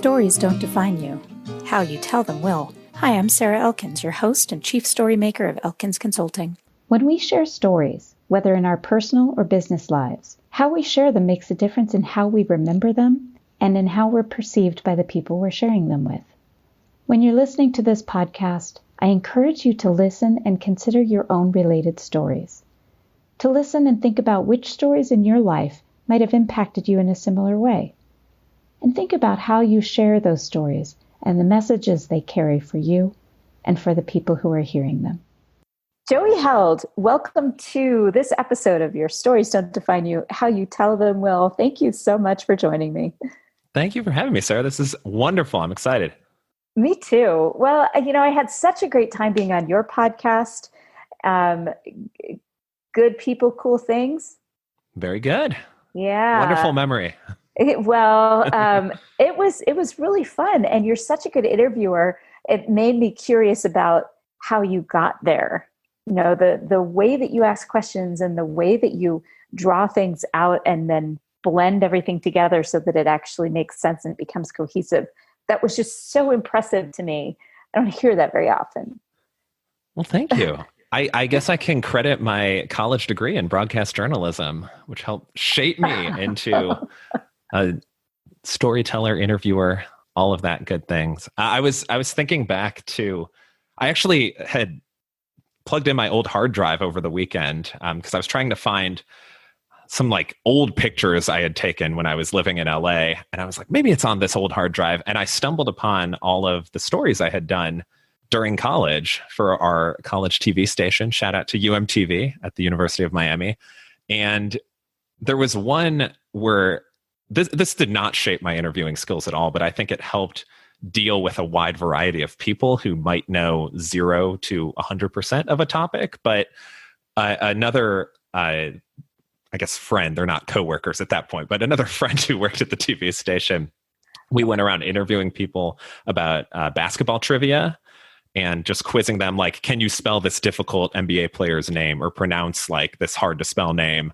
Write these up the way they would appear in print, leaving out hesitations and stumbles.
Stories don't define you. How you tell them will. Hi, I'm Sarah Elkins, your host and chief story maker of Elkins Consulting. When we share stories, whether in our personal or business lives, how we share them makes a difference in how we remember them and in how we're perceived by the people we're sharing them with. When you're listening to this podcast, I encourage you to listen and consider your own related stories. To listen and think about which stories in your life might have impacted you in a similar way. And think about how you share those stories and the messages they carry for you and for the people who are hearing them. Joey Held, welcome to this episode of Your Stories Don't Define You, How You Tell Them Will. Thank you so much for joining me. Thank you for having me, Sarah. This is wonderful. I'm excited. Me too. Well, I had such a great time being on your podcast. Good people, cool things. Very good. Yeah. Wonderful memory. It was really fun. And you're such a good interviewer. It made me curious about how you got there. You know, the way that you ask questions and the way that you draw things out and then blend everything together so that it actually makes sense and it becomes cohesive. That was just so impressive to me. I don't hear that very often. Well, thank you. I guess I can credit my college degree in broadcast journalism, which helped shape me into a storyteller, interviewer, all of that good things. I was thinking back to, I actually had plugged in my old hard drive over the weekend because I was trying to find some like old pictures I had taken when I was living in LA. And I was like, maybe it's on this old hard drive. And I stumbled upon all of the stories I had done during college for our college TV station. Shout out to UMTV at the University of Miami. And there was one where this did not shape my interviewing skills at all, but I think it helped deal with a wide variety of people who might know 0 to 100% of a topic. But another, I guess, friend, they're not coworkers at that point, but another friend who worked at the TV station, we went around interviewing people about basketball trivia and just quizzing them like, can you spell this difficult NBA player's name or pronounce like this hard to spell name?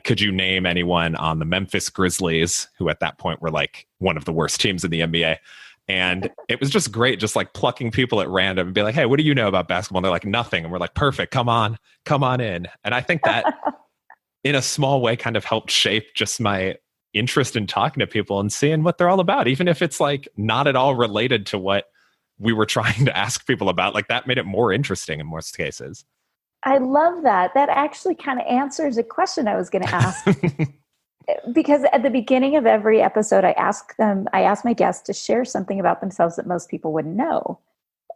Could you name anyone on the Memphis Grizzlies, who at that point were like one of the worst teams in the NBA? And it was just great, just like plucking people at random and be like, hey, what do you know about basketball? And they're like, nothing. And we're like, perfect. Come on in. And I think that in a small way kind of helped shape just my interest in talking to people and seeing what they're all about, even if it's like not at all related to what we were trying to ask people about. Like that made it more interesting in most cases. I love that. That actually kind of answers a question I was going to ask. Because at the beginning of every episode, I ask my guests to share something about themselves that most people wouldn't know.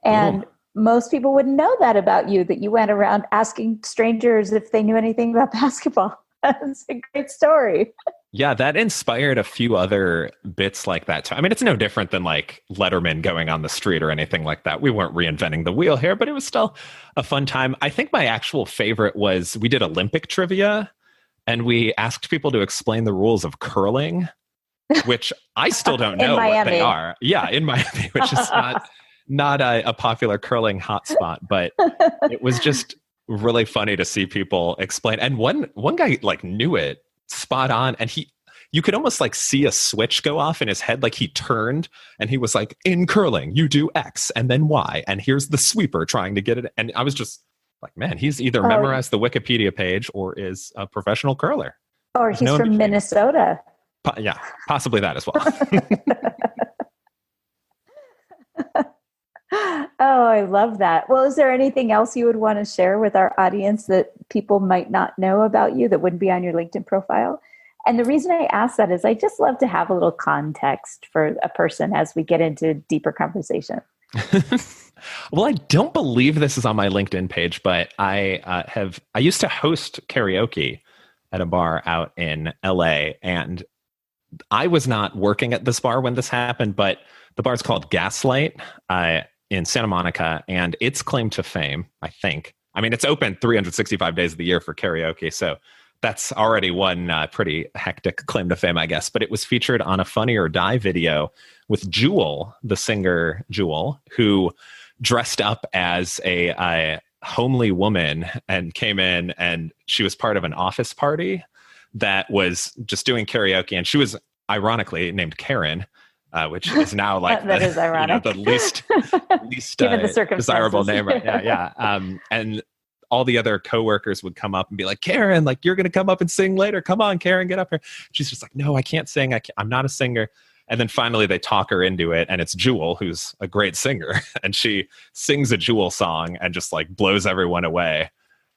And most people wouldn't know that about you, that you went around asking strangers if they knew anything about basketball. That's a great story. Yeah, that inspired a few other bits like that too. I mean, it's no different than like Letterman going on the street or anything like that. We weren't reinventing the wheel here, but it was still a fun time. I think my actual favorite was we did Olympic trivia and we asked people to explain the rules of curling, which I still don't know what they are. Yeah, in Miami, which is not a popular curling hotspot, but it was just really funny to see people explain. And one guy like knew it spot on, and you could almost like see a switch go off in his head. Like he turned and he was like, in curling, you do X and then Y, and here's the sweeper trying to get it. And I was just like, man, he's either memorized the Wikipedia page or is a professional curler. Or he's from Minnesota. Yeah, possibly that as well. Oh, I love that. Well, is there anything else you would want to share with our audience that people might not know about you that wouldn't be on your LinkedIn profile? And the reason I ask that is I just love to have a little context for a person as we get into deeper conversation. Well, I don't believe this is on my LinkedIn page, but I used to host karaoke at a bar out in LA, and I was not working at this bar when this happened, but the bar's called Gaslight in Santa Monica, and its claim to fame, I think, I mean, it's open 365 days of the year for karaoke, so that's already one pretty hectic claim to fame, I guess. But it was featured on a Funny or Die video with Jewel, the singer Jewel, who dressed up as a homely woman and came in, and she was part of an office party that was just doing karaoke. And she was ironically named Karen, which is now like that is ironic. The least Given the circumstances. desirable name right now. Yeah. And all the other coworkers would come up and be like, Karen, like, you're going to come up and sing later. Come on, Karen, get up here. She's just like, no, I can't sing. I'm not a singer. And then finally they talk her into it. And it's Jewel, who's a great singer. And she sings a Jewel song and just like blows everyone away.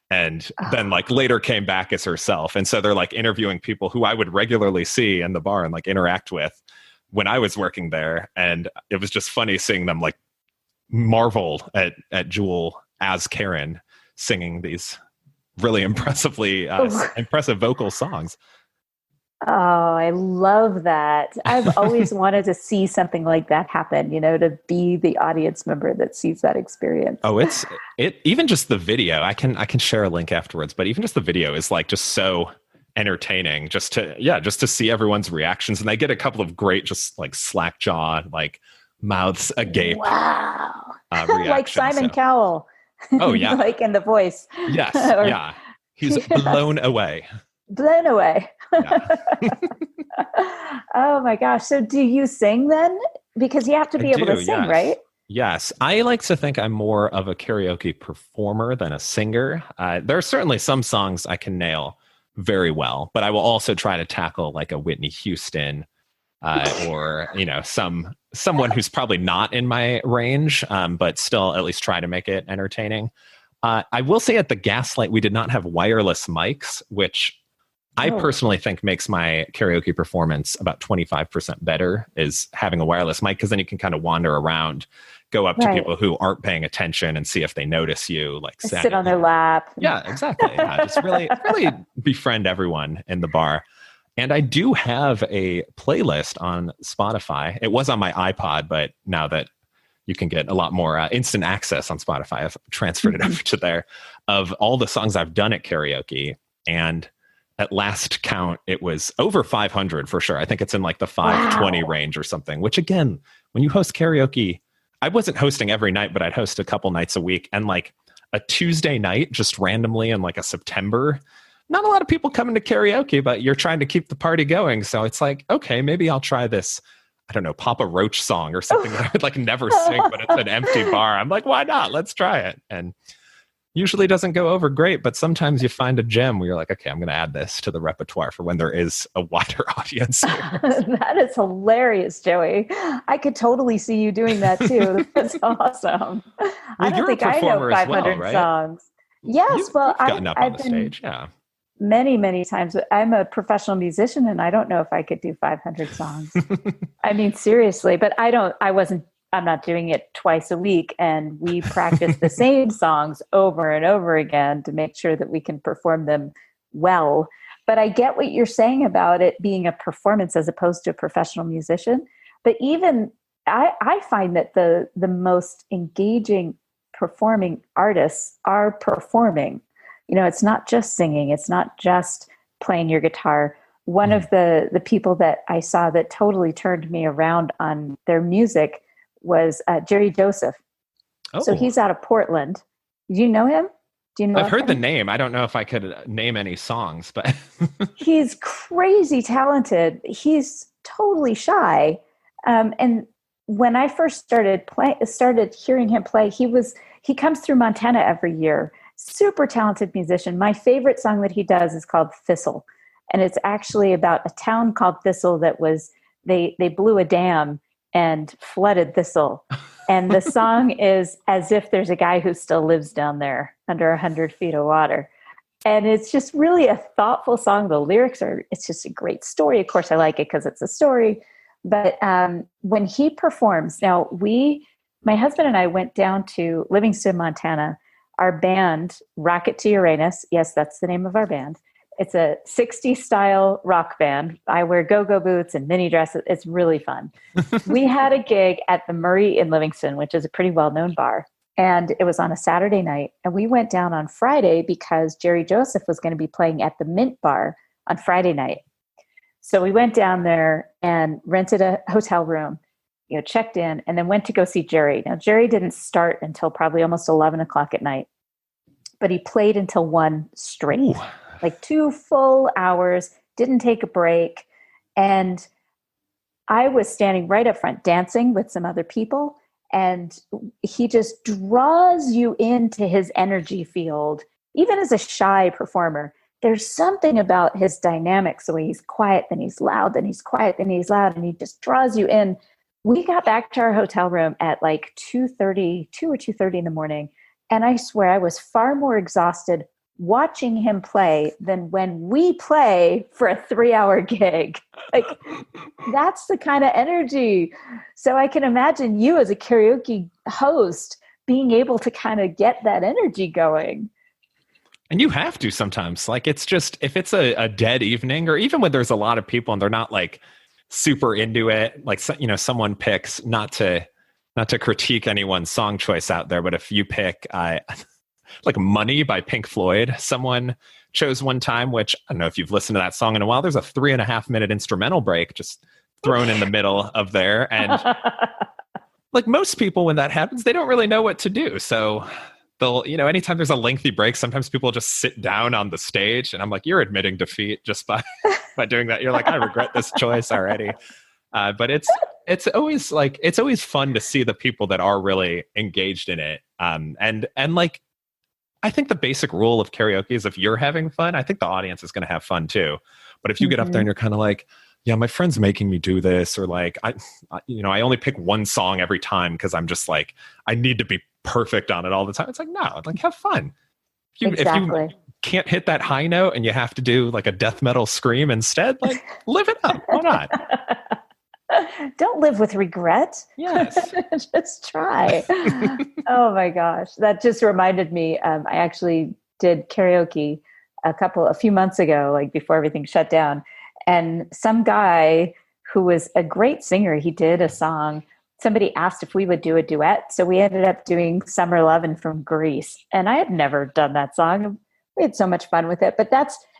And then like later came back as herself. And so they're like interviewing people who I would regularly see in the bar and like interact with when I was working there. And it was just funny seeing them like marvel at Jewel as Karen singing these really impressive vocal songs. Oh, I love that. I've always wanted to see something like that happen, to be the audience member that sees that experience. Oh, it even just the video. I can share a link afterwards, but even just the video is like just so entertaining just to see everyone's reactions. And they get a couple of great, just like slack jaw, like mouths agape. Wow. Like Simon Cowell. Oh yeah. Like in The Voice. Yes. Yeah. He's blown away. Blown away. Yeah. Oh my gosh. So do you sing then? Because you have to be able to sing, yes. right? Yes. I like to think I'm more of a karaoke performer than a singer. There are certainly some songs I can nail very well, but I will also try to tackle like a Whitney Houston or, someone who's probably not in my range, but still at least try to make it entertaining. I will say at the Gaslight, we did not have wireless mics, which I personally think makes my karaoke performance about 25% better, is having a wireless mic, because then you can kind of wander around, go up to people who aren't paying attention and see if they notice you, like sit on their lap. Yeah, exactly. Yeah, just really befriend everyone in the bar. And I do have a playlist on Spotify. It was on my iPod, but now that you can get a lot more instant access on Spotify, I've transferred it over to there, of all the songs I've done at karaoke. And at last count, it was over 500 for sure. I think it's in like the 520 range or something, which again, when you host karaoke, I wasn't hosting every night, but I'd host a couple nights a week. And like a Tuesday night, just randomly in like a September, not a lot of people coming to karaoke, but you're trying to keep the party going. So it's like, okay, maybe I'll try this, I don't know, Papa Roach song or something that I would like never sing, but it's an empty bar. I'm like, why not? Let's try it. And usually doesn't go over great, but sometimes you find a gem where you're like, okay, I'm going to add this to the repertoire for when there is a wider audience here. That is hilarious, Joey. I could totally see you doing that too. That's awesome. Well, I don't think I know 500 right? songs. Yes, you've gotten up on the been stage, yeah. Many, many times. I'm a professional musician, and I don't know if I could do 500 songs. I mean, seriously, but I'm not doing it twice a week, and we practice the same songs over and over again to make sure that we can perform them well. But I get what you're saying about it being a performance as opposed to a professional musician. But even I find that the most engaging performing artists are performing. It's not just singing. It's not just playing your guitar. One of the people that I saw that totally turned me around on their music was Jerry Joseph. Oh. So he's out of Portland. Do you know him? Do you know? I've heard the name. I don't know if I could name any songs, but he's crazy talented. He's totally shy. And when I first started hearing him play, he comes through Montana every year. Super talented musician. My favorite song that he does is called Thistle. And it's actually about a town called Thistle that was, they blew a dam and flooded Thistle. And the song is as if there's a guy who still lives down there under 100 feet of water. And it's just really a thoughtful song. The lyrics it's just a great story. Of course, I like it because it's a story. But when he performs, now my husband and I went down to Livingston, Montana. Our band, Rocket to Uranus, yes, that's the name of our band. It's a 60s style rock band. I wear go-go boots and mini dresses. It's really fun. We had a gig at the Murray in Livingston, which is a pretty well-known bar. And it was on a Saturday night. And we went down on Friday because Jerry Joseph was going to be playing at the Mint Bar on Friday night. So we went down there and rented a hotel room, checked in, and then went to go see Jerry. Now, Jerry didn't start until probably almost 11 o'clock at night, but he played until 1 straight, like 2 full hours, didn't take a break. And I was standing right up front dancing with some other people, and he just draws you into his energy field. Even as a shy performer, there's something about his dynamics, the way he's quiet, then he's loud, then he's quiet, then he's loud, and he just draws you in. We got back to our hotel room at like 2:30, 2 or 2:30 in the morning. And I swear I was far more exhausted watching him play than when we play for a 3-hour gig. Like, that's the kind of energy. So I can imagine you as a karaoke host being able to kind of get that energy going. And you have to sometimes. Like, it's just, if it's a dead evening, or even when there's a lot of people and they're not like super into it, like, you know, someone picks, not to critique anyone's song choice out there, but if you pick like Money by Pink Floyd, someone chose one time, which I don't know if you've listened to that song in a while, there's a 3.5 minute instrumental break just thrown in the middle of there. And like most people, when that happens, they don't really know what to do. So they'll, you know, anytime there's a lengthy break, sometimes people just sit down on the stage, and I'm like, you're admitting defeat just by doing that. You're like, I regret this choice already. But it's always like, it's always fun to see the people that are really engaged in it. And like, I think the basic rule of karaoke is if you're having fun, I think the audience is going to have fun too. But if you get up there and you're kind of like, yeah, my friend's making me do this, or like, I only pick one song every time because I'm just like, I need to be perfect on it all the time. It's like, no, like, have fun. If you can't hit that high note and you have to do like a death metal scream instead, like, live it up. Why not? Don't live with regret. Yes. Just try. Oh my gosh. That just reminded me. I actually did karaoke a few months ago, like before everything shut down. And some guy who was a great singer, he did a song. Somebody asked if we would do a duet. So we ended up doing Summer Lovin' from Grease. And I had never done that song. We had so much fun with it. But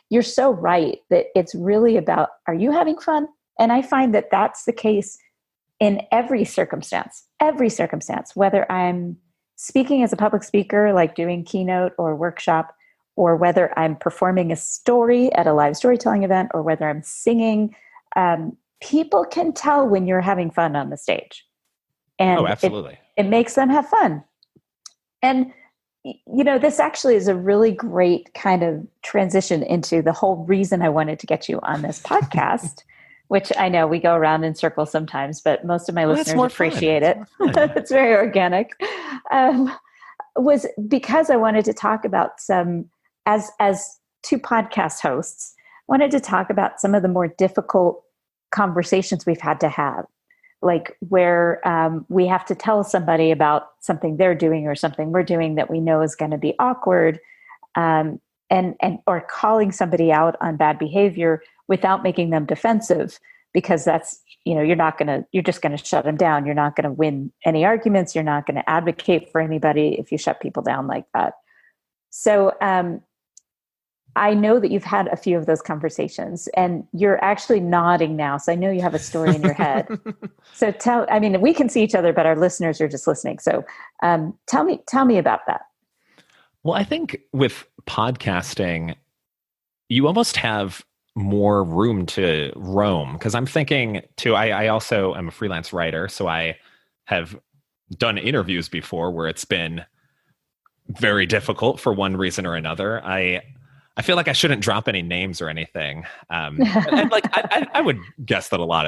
you're so right that it's really about, are you having fun? And I find that that's the case in every circumstance, whether I'm speaking as a public speaker, like doing keynote or workshop, or whether I'm performing a story at a live storytelling event, or whether I'm singing. People can tell when you're having fun on the stage. And oh, absolutely. It makes them have fun. And, you know, this actually is a really great kind of transition into the whole reason I wanted to get you on this podcast. Which I know we go around in circles sometimes, but most of my listeners appreciate it. It's very organic. Was because I wanted to talk about some, as two podcast hosts, wanted to talk about some of the more difficult conversations we've had to have, like where we have to tell somebody about something they're doing or something we're doing that we know is going to be awkward, and or calling somebody out on bad behavior without making them defensive, because that's, you know, you're just going to shut them down. You're not going to win any arguments. You're not going to advocate for anybody if you shut people down like that. So I know that you've had a few of those conversations, and you're actually nodding now. So I know you have a story in your head. So we can see each other, but our listeners are just listening. So tell me about that. Well, I think with podcasting, you almost have more room to roam, because I'm thinking too, I also am a freelance writer, so I have done interviews before where it's been very difficult for one reason or another. I feel like I shouldn't drop any names or anything. And like I would guess that a lot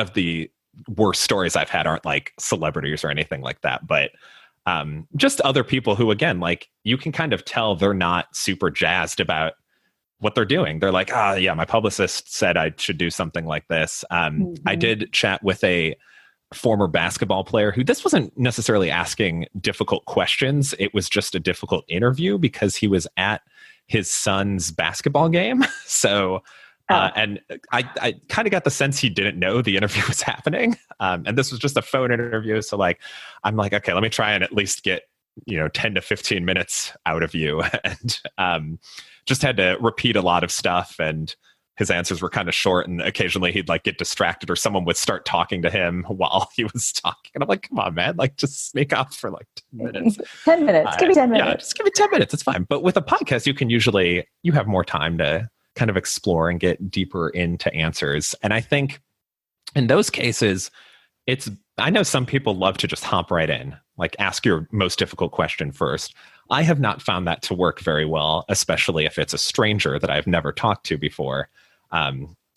of the worst stories I've had aren't like celebrities or anything like that, but just other people who, again, like, you can kind of tell they're not super jazzed about what they're doing. They're like, yeah, my publicist said I should do something like this. I did chat with a former basketball player who, this wasn't necessarily asking difficult questions. It was just a difficult interview because he was at his son's basketball game. So, and I kind of got the sense he didn't know the interview was happening. And this was just a phone interview. So like, I'm like, okay, let me try and at least get, 10 to 15 minutes out of you. And just had to repeat a lot of stuff, and his answers were kind of short, and occasionally he'd like get distracted or someone would start talking to him while he was talking. And I'm like, come on, man, like, just make up for like 10 minutes. 10 minutes. Give me 10 minutes. Yeah, just give me 10 minutes. It's fine. But with a podcast, you have more time to kind of explore and get deeper into answers. And I think In those cases, I know some people love to just hop right in, like ask your most difficult question first. I have not found that to work very well, especially if it's a stranger that I've never talked to before.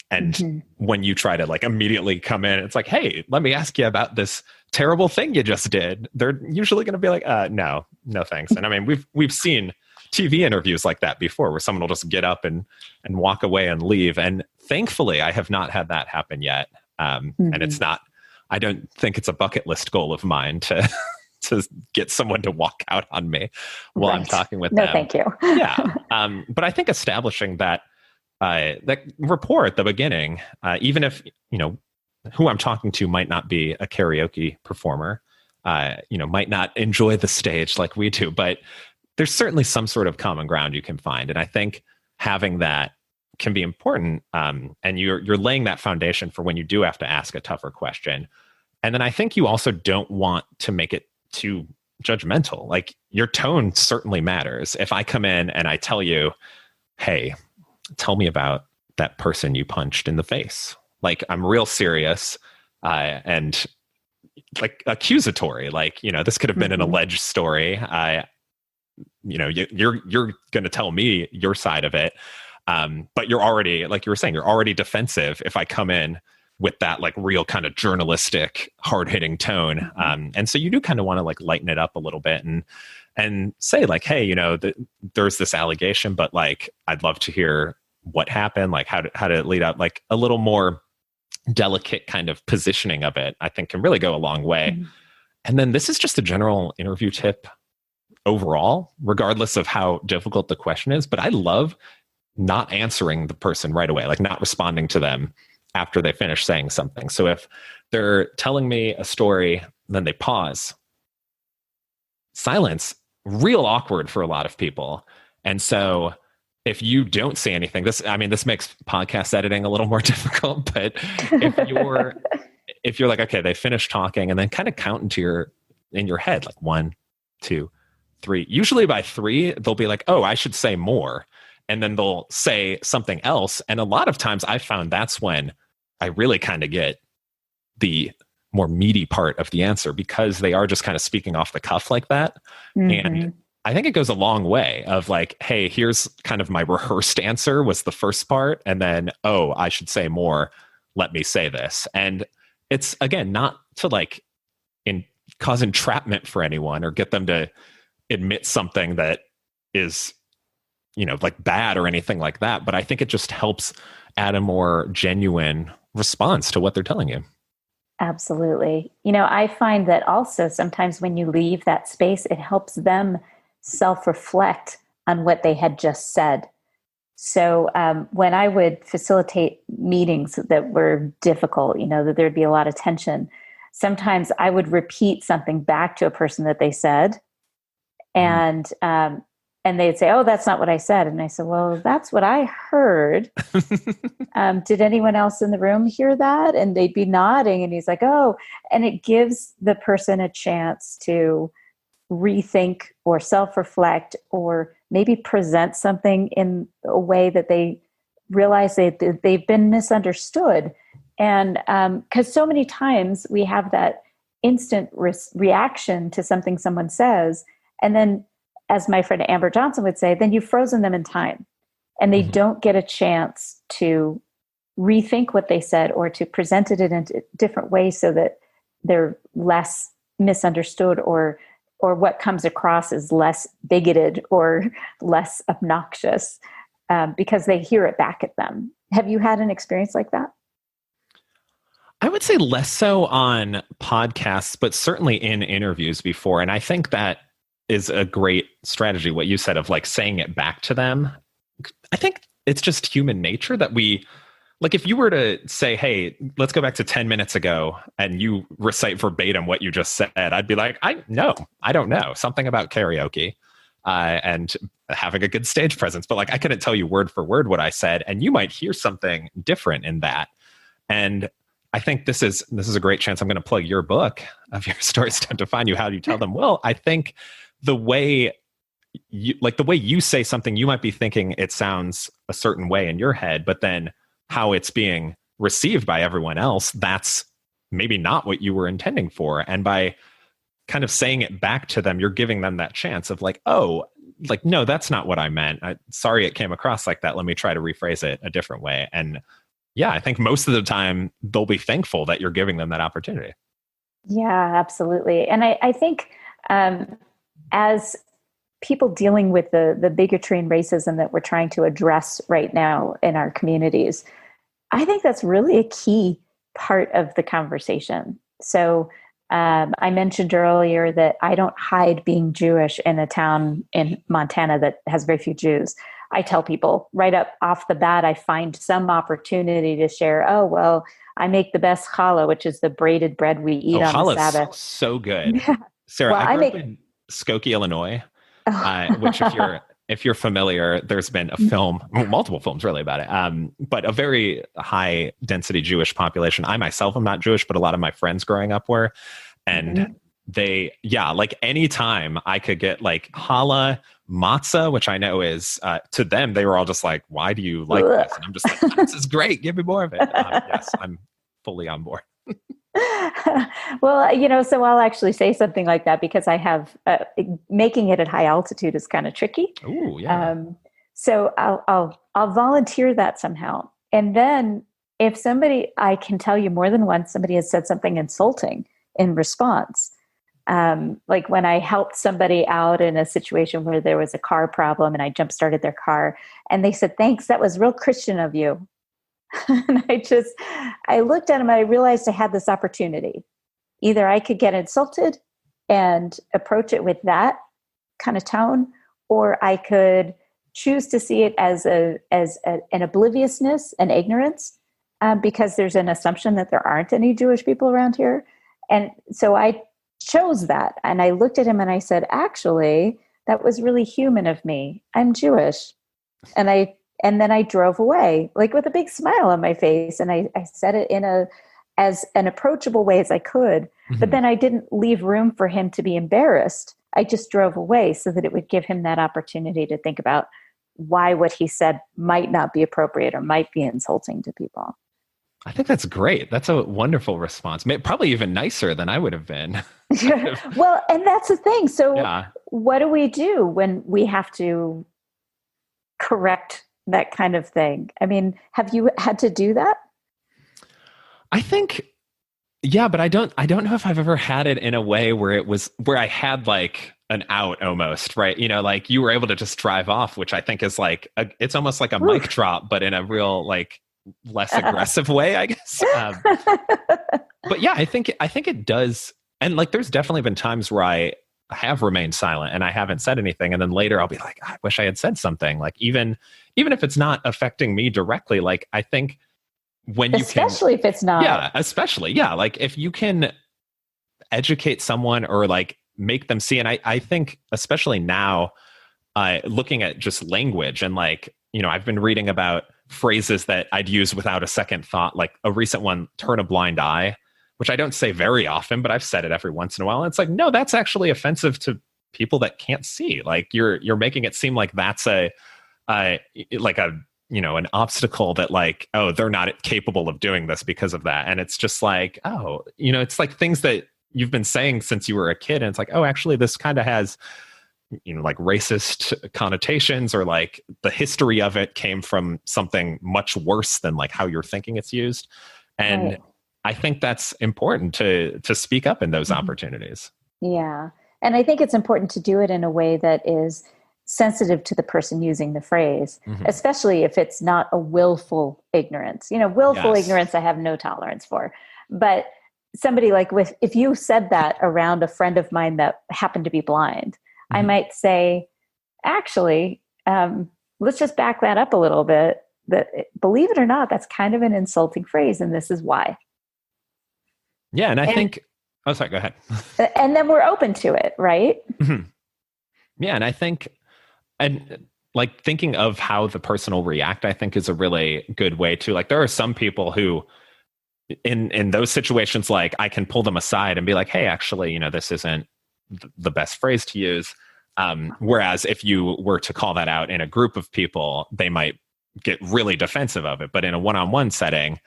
And when you try to like immediately come in, it's like, hey, let me ask you about this terrible thing you just did. They're usually going to be like, no thanks. And I mean, we've seen TV interviews like that before, where someone will just get up and walk away and leave. And thankfully, I have not had that happen yet. And it's not, I don't think it's a bucket list goal of mine to get someone to walk out on me while I'm talking with them. No, thank you. Yeah. But I think establishing that rapport at the beginning, even if, who I'm talking to might not be a karaoke performer, might not enjoy the stage like we do, but there's certainly some sort of common ground you can find. And I think having that can be important. And you're laying that foundation for when you do have to ask a tougher question. And then I think you also don't want to make it too judgmental. Like, your tone certainly matters. If I come in and I tell you, hey, tell me about that person you punched in the face. Like, I'm real serious and like accusatory. Like, this could have been an alleged story. You're going to tell me your side of it. But you're already, like you were saying, you're already defensive if I come in with that like real kind of journalistic, hard-hitting tone. And so you do kind of want to like lighten it up a little bit and say like, hey, there's this allegation, but like, I'd love to hear what happened, like how to it lead up, like a little more delicate kind of positioning of it, I think can really go a long way. And then this is just a general interview tip overall, regardless of how difficult the question is. But I love not answering the person right away, like not responding to them after they finish saying something. So if they're telling me a story, then they pause. Silence, real awkward for a lot of people. And so if you don't say anything, this makes podcast editing a little more difficult, but if you're like, okay, they finished talking, and then kind of count in your head, like 1, 2, 3. Usually by 3, they'll be like, oh, I should say more. And then they'll say something else. And a lot of times I found that's when I really kind of get the more meaty part of the answer, because they are just kind of speaking off the cuff like that. And I think it goes a long way of like, hey, here's kind of my rehearsed answer was the first part. And then, oh, I should say more. Let me say this. And it's, again, not to like cause entrapment for anyone or get them to admit something that is, like bad or anything like that. But I think it just helps add a more genuine response to what they're telling you. Absolutely. I find that also sometimes when you leave that space, it helps them self-reflect on what they had just said. So when I would facilitate meetings that were difficult, that there'd be a lot of tension, sometimes I would repeat something back to a person that they said, and they'd say, oh, that's not what I said. And I said, well, that's what I heard. Did anyone else in the room hear that? And they'd be nodding. And he's like, oh, and it gives the person a chance to rethink or self-reflect, or maybe present something in a way that they realize they've been misunderstood. And because so many times we have that instant reaction to something someone says, and then, as my friend Amber Johnson would say, then you've frozen them in time, and they don't get a chance to rethink what they said or to present it in a different way so that they're less misunderstood, or what comes across as less bigoted or less obnoxious, because they hear it back at them. Have you had an experience like that? I would say less so on podcasts, but certainly in interviews before. And I think that is a great strategy, what you said of like saying it back to them. I think it's just human nature that we, like, if you were to say, hey, let's go back to 10 minutes ago, and you recite verbatim what you just said, I'd be like, I don't know. Something about karaoke and having a good stage presence. But like, I couldn't tell you word for word what I said, and you might hear something different in that. And I think this is a great chance. I'm going to plug your book of Your Stories Don't Define You, How Do You Tell Them? Well, I think the way you say something, you might be thinking it sounds a certain way in your head, but then how it's being received by everyone else, that's maybe not what you were intending for. And by kind of saying it back to them, you're giving them that chance of like, oh, like, no, that's not what I meant. Sorry it came across like that. Let me try to rephrase it a different way. And yeah, I think most of the time they'll be thankful that you're giving them that opportunity. Yeah, absolutely. And I think as people dealing with the bigotry and racism that we're trying to address right now in our communities, I think that's really a key part of the conversation. So I mentioned earlier that I don't hide being Jewish in a town in Montana that has very few Jews. I tell people right up off the bat, I find some opportunity to share, oh, well, I make the best challah, which is the braided bread we eat on the Sabbath. So good. Yeah. Sarah, well, I grew up in Skokie, Illinois, which if you're familiar, there's been a film, multiple films really about it, but a very high density Jewish population. I myself am not Jewish, but a lot of my friends growing up were. And they, like anytime I could get like challah, matzah, which I know is, to them, they were all just like, why do you like this? And I'm just like, this is great. Give me more of it. Yes, I'm fully on board. Well, so I'll actually say something like that because I have making it at high altitude is kind of tricky. Ooh, yeah. So I'll volunteer that somehow, and then if I can tell you more than once, somebody has said something insulting in response. Like when I helped somebody out in a situation where there was a car problem, and I jump started their car, and they said, "Thanks, that was real Christian of you." And I looked at him and I realized I had this opportunity. Either I could get insulted and approach it with that kind of tone, or I could choose to see it as an obliviousness and ignorance, because there's an assumption that there aren't any Jewish people around here. And so I chose that. And I looked at him and I said, actually, that was really human of me. I'm Jewish. And then I drove away, like with a big smile on my face. And I said it as an approachable way as I could. Mm-hmm. But then I didn't leave room for him to be embarrassed. I just drove away so that it would give him that opportunity to think about why what he said might not be appropriate or might be insulting to people. I think that's great. That's a wonderful response. Probably even nicer than I would have been. Well, and that's the thing. So what do we do when we have to correct that kind of thing? I mean, have you had to do that? I think, but I don't know if I've ever had it in a way where I had like an out almost, right? Like you were able to just drive off, which I think is like, it's almost like a mic drop, but in a real like less aggressive way, I guess. But yeah, I think it does. And like, there's definitely been times where I have remained silent and I haven't said anything. And then later I'll be like, I wish I had said something. Like even if it's not affecting me directly, like I think when you especially if it's not. Yeah, especially. Yeah. Like if you can educate someone or like make them see. And I think especially now, looking at just language and like, I've been reading about phrases that I'd use without a second thought, like a recent one, turn a blind eye, which I don't say very often, but I've said it every once in a while. And it's like, no, that's actually offensive to people that can't see. Like you're making it seem like that's an obstacle that like, oh, they're not capable of doing this because of that. And it's just like, oh, it's like things that you've been saying since you were a kid. And it's like, oh, actually this kind of has, like racist connotations, or like the history of it came from something much worse than like how you're thinking it's used. And right. I think that's important to speak up in those opportunities. Yeah. And I think it's important to do it in a way that is sensitive to the person using the phrase, especially if it's not a willful ignorance. Willful ignorance, I have no tolerance for. But somebody like if you said that around a friend of mine that happened to be blind, I might say, actually, let's just back that up a little bit. That, believe it or not, that's kind of an insulting phrase, and this is why. Yeah, and I think... Oh, sorry, go ahead. And then we're open to it, right? Mm-hmm. Yeah, and I think... And like thinking of how the person will react, I think is a really good way to... Like there are some people who, in those situations, like I can pull them aside and be like, hey, actually, this isn't the best phrase to use. Whereas if you were to call that out in a group of people, they might get really defensive of it. But in a one-on-one setting,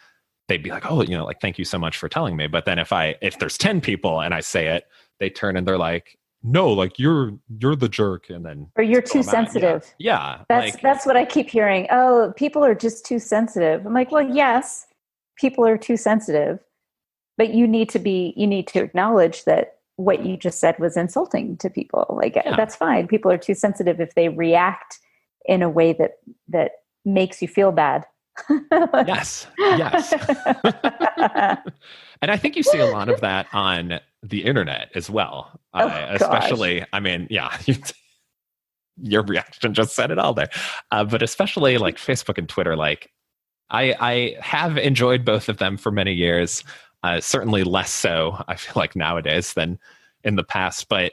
they'd be like, oh, like, thank you so much for telling me. But then if there's 10 people and I say it, they turn and they're like, no, like you're the jerk. And then, or you're too sensitive. Yeah. That's what I keep hearing. Oh, people are just too sensitive. I'm like, well, yes, people are too sensitive, but you need to acknowledge that what you just said was insulting to people. Like, that's fine. People are too sensitive if they react in a way that makes you feel bad. Yes. And I think you see a lot of that on the internet as well. Especially, I mean, your reaction just said it all there. But especially like Facebook and Twitter, like I have enjoyed both of them for many years. Certainly less so, I feel like, nowadays than in the past. But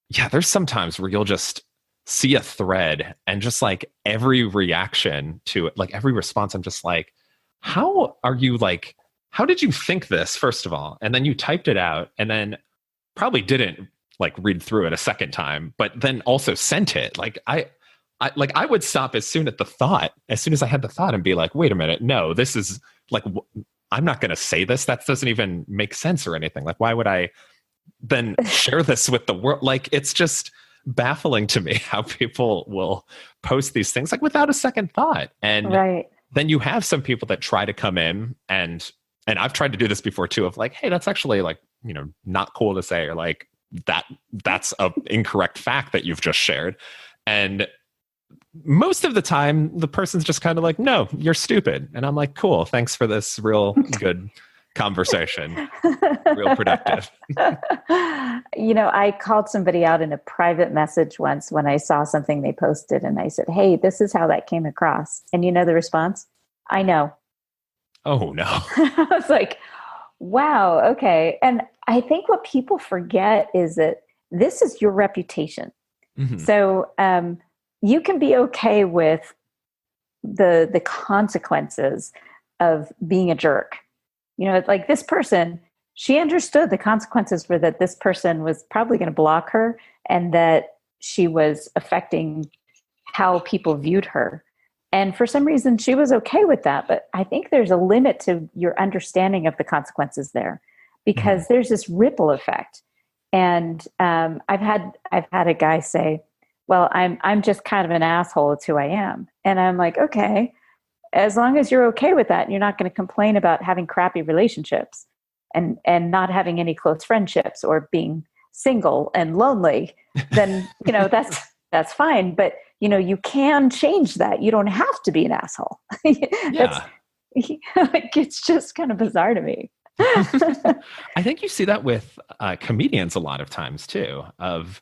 yeah, there's some times where you'll just see a thread and just like every reaction to it, like every response, I'm just like, how did you think this, first of all? And then you typed it out and then probably didn't like read through it a second time, but then also sent it. Like I would stop as soon as I had the thought and be like, wait a minute, no, this is like, I'm not going to say this. That doesn't even make sense or anything. Like, why would I then share this with the world? Like, it's just baffling to me how people will post these things like without a second thought. And then you have some people that try to come in and I've tried to do this before too, of like, hey, that's actually like, not cool to say, or like that's a incorrect fact that you've just shared. And most of the time the person's just kind of like, no, you're stupid. And I'm like, cool, thanks for this real good conversation. Real productive. I called somebody out in a private message once when I saw something they posted, and I said, hey, this is how that came across. And the response? I know. Oh, no. I was like, wow, okay. And I think what people forget is that this is your reputation. Mm-hmm. So you can be okay with the consequences of being a jerk. Like this person, she understood the consequences were that this person was probably going to block her and that she was affecting how people viewed her. And for some reason, she was okay with that. But I think there's a limit to your understanding of the consequences there, because there's this ripple effect. And I've had a guy say, well, I'm just kind of an asshole. It's who I am. And I'm like, okay, as long as you're okay with that, and you're not going to complain about having crappy relationships and not having any close friendships or being single and lonely, then, that's fine. But, you can change that. You don't have to be an asshole. It's just kind of bizarre to me. I think you see that with comedians a lot of times too, of,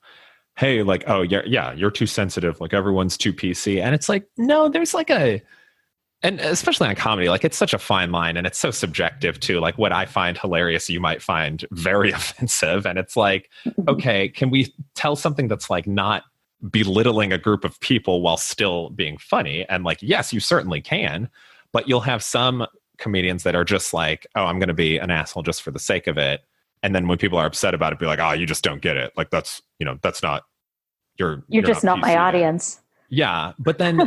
hey, like, oh, yeah, you're too sensitive. Like everyone's too PC. And it's like, no, there's like and especially on comedy, like it's such a fine line and it's so subjective too. Like what I find hilarious, you might find very offensive. And it's like, okay, can we tell something that's like not belittling a group of people while still being funny? And like, yes, you certainly can, but you'll have some comedians that are just like, oh, I'm going to be an asshole just for the sake of it. And then when people are upset about it, be like, oh, you just don't get it. Like that's not, you're just not my audience. Yeah. But then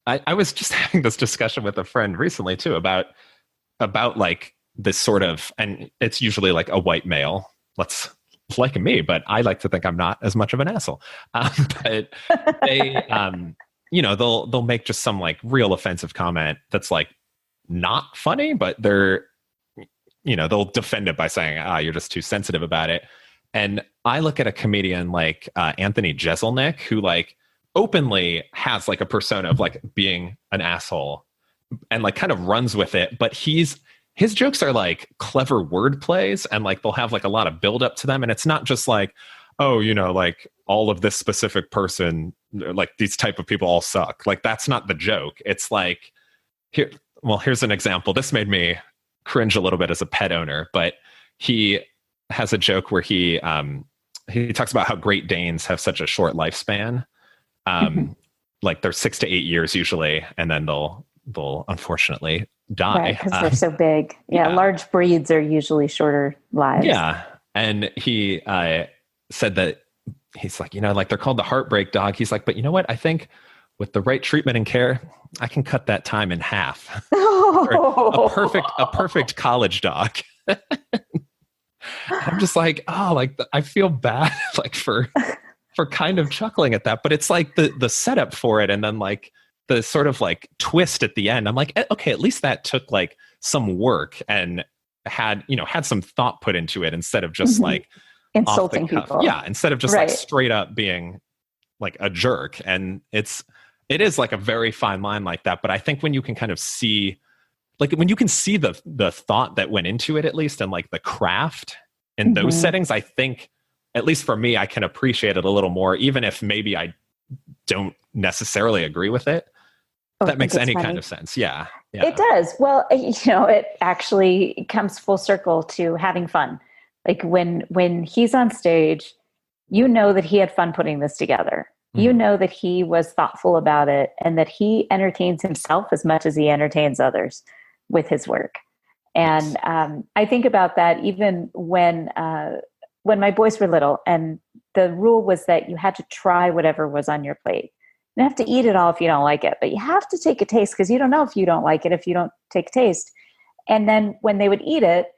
I was just having this discussion with a friend recently too about like this sort of, and it's usually like a white male, like me, but I like to think I'm not as much of an asshole. But they, they'll make just some like real offensive comment that's like not funny, but they'll defend it by saying, you're just too sensitive about it. And I look at a comedian like Anthony Jeselnik, who like openly has like a persona of like being an asshole and like kind of runs with it. But his jokes are like clever word plays and like they'll have like a lot of build up to them. And it's not just like, oh, like all of this specific person, like these type of people all suck. Like that's not the joke. It's like, here's an example. This made me cringe a little bit as a pet owner, but he has a joke where he talks about how Great Danes have such a short lifespan. Like they're 6 to 8 years usually, and then they'll unfortunately die. Right, because they're so big. Yeah, large breeds are usually shorter lives. Yeah, and he said that he's like, like they're called the heartbreak dog. He's like, but you know what? I think with the right treatment and care, I can cut that time in half. Oh. a perfect college dog. I'm just like, I feel bad like for kind of chuckling at that, but it's like the setup for it, and then like the sort of like twist at the end. I'm like, okay, at least that took like some work and had some thought put into it instead of just like insulting people. Yeah, instead of just like straight up being like a jerk. And it is like a very fine line like that. But I think when you can kind of see, like when you can see the thought that went into it, at least, and like the craft in those settings, I think, at least for me, I can appreciate it a little more, even if maybe I don't necessarily agree with it. That makes any kind of sense. Yeah. It does. Well, it actually comes full circle to having fun. Like when he's on stage, that he had fun putting this together. That he was thoughtful about it, and that he entertains himself as much as he entertains others with his work. And I think about that even when my boys were little, and the rule was that you had to try whatever was on your plate. You don't have to eat it all if you don't like it, but you have to take a taste, because you don't know if you don't like it if you don't take a taste. And then when they would eat it,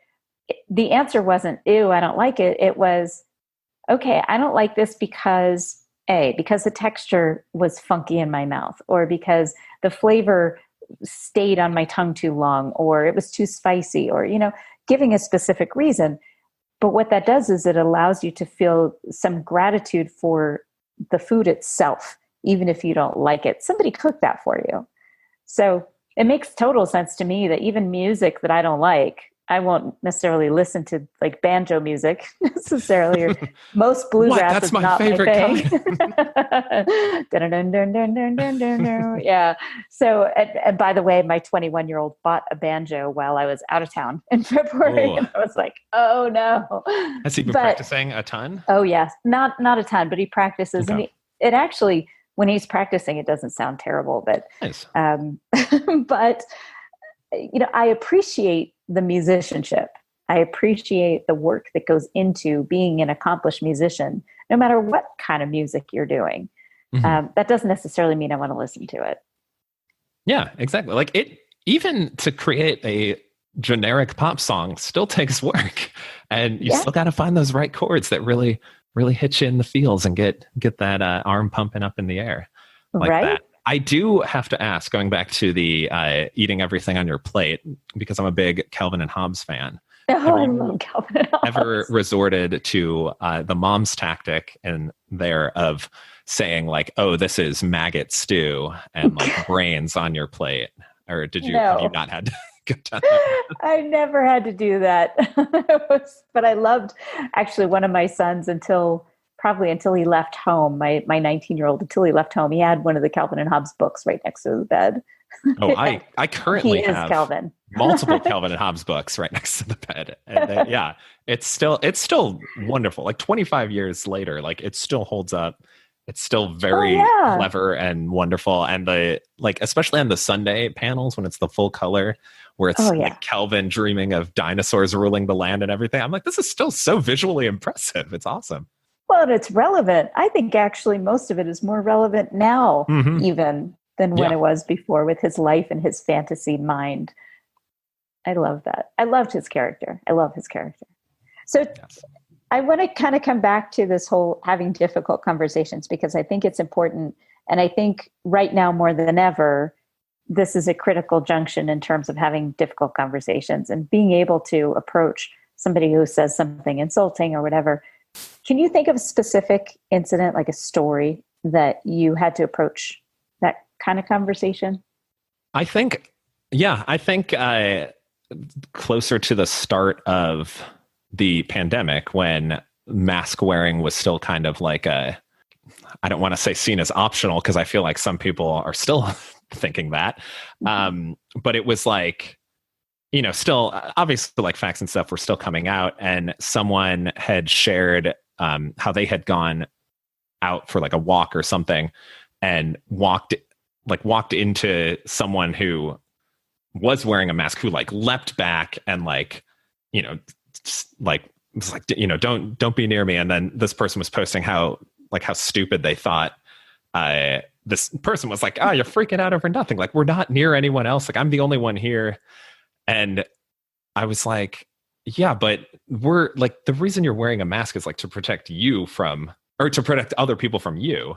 the answer wasn't, ew, I don't like it. It was, okay, I don't like this because the texture was funky in my mouth, or because the flavor stayed on my tongue too long, or it was too spicy, or, giving a specific reason. But what that does is it allows you to feel some gratitude for the food itself, even if you don't like it. Somebody cooked that for you. So it makes total sense to me that even music that I don't like, I won't necessarily listen to like banjo music necessarily, or most bluegrass That's is my not favorite my thing. Yeah. So, and by the way, my 21-year-old bought a banjo while I was out of town in February. And I was like, oh no. Has he been practicing a ton? Oh yes. Not a ton, but he practices. Okay. And it actually, when he's practicing, it doesn't sound terrible, but, nice. But I appreciate the musicianship. I appreciate the work that goes into being an accomplished musician, no matter what kind of music you're doing. That doesn't necessarily mean I want to listen to it. Yeah, exactly. Like it, even to create a generic pop song still takes work, and you still got to find those right chords that really, really hit you in the feels and get that arm pumping up in the air like that. I do have to ask, going back to the eating everything on your plate, because I'm a big Calvin and Hobbes fan. Oh, I love Calvin and Hobbes. Ever resorted to the mom's tactic in there of saying like, "Oh, this is maggot stew," and like brains on your plate? Or have you not had to go down that? I never had to do that. But I loved actually one of my sons until he left home, my 19-year-old, until he left home, he had one of the Calvin and Hobbes books right next to the bed. Oh, I currently have Calvin. multiple Calvin and Hobbes books right next to the bed. And it's still wonderful. Like 25 years later, like it still holds up. It's still very clever and wonderful. And especially on the Sunday panels when it's the full color, where it's like Calvin dreaming of dinosaurs ruling the land and everything. I'm like, this is still so visually impressive. It's awesome. Well, and it's relevant. I think actually most of it is more relevant now even than when it was before, with his life and his fantasy mind. I love that. I loved his character. So I want to kind of come back to this whole having difficult conversations, because I think it's important. And I think right now more than ever, this is a critical junction in terms of having difficult conversations and being able to approach somebody who says something insulting or whatever. Can you think of a specific incident, like a story, that you had to approach that kind of conversation? I think closer to the start of the pandemic, when mask wearing was still kind of like I don't want to say seen as optional, because I feel like some people are still thinking that. But it was like, still obviously like facts and stuff were still coming out, and someone had shared how they had gone out for like a walk or something and walked into someone who was wearing a mask, who like leapt back and was like, don't be near me. And then this person was posting how stupid they thought this person was like, oh, you're freaking out over nothing. Like, we're not near anyone else. Like, I'm the only one here. And I was like, yeah, but we're like, the reason you're wearing a mask is like to protect you from, or to protect other people from you.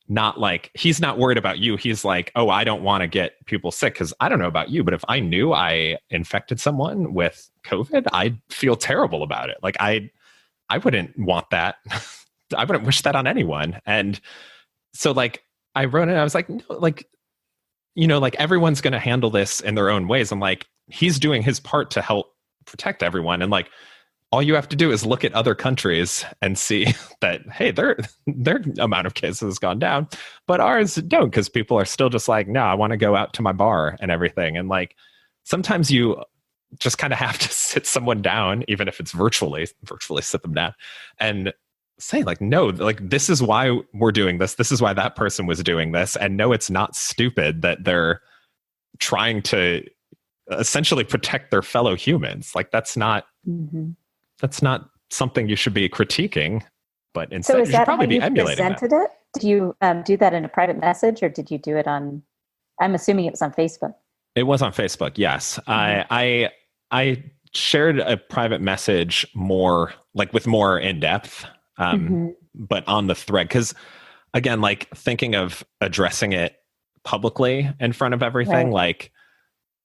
Not like, he's not worried about you. He's like, oh, I don't want to get people sick because I don't know about you, but if I knew I infected someone with COVID, I'd feel terrible about it. Like, I wouldn't want that. I wouldn't wish that on anyone. And so like, I wrote it, I was like, no, like, you know, like, everyone's going to handle this in their own ways. I'm like, he's doing his part to help protect everyone. And like, all you have to do is look at other countries and see that, hey, their amount of cases has gone down, but ours don't, because people are still just like, no, I want to go out to my bar and everything. And like, sometimes you just kind of have to sit someone down, even if it's virtually sit them down and say like, no, like, this is why we're doing this. This is why that person was doing this. And no, it's not stupid that they're trying to essentially protect their fellow humans. Like, that's not something you should be critiquing, but instead you should probably be emulating that. Presented it? Did you do that in a private message, or did you do it on, I'm assuming it was on Facebook? It was on Facebook. Yes. I shared a private message more like with more in depth, but on the thread, because again, like, thinking of addressing it publicly in front of everything, right. Like,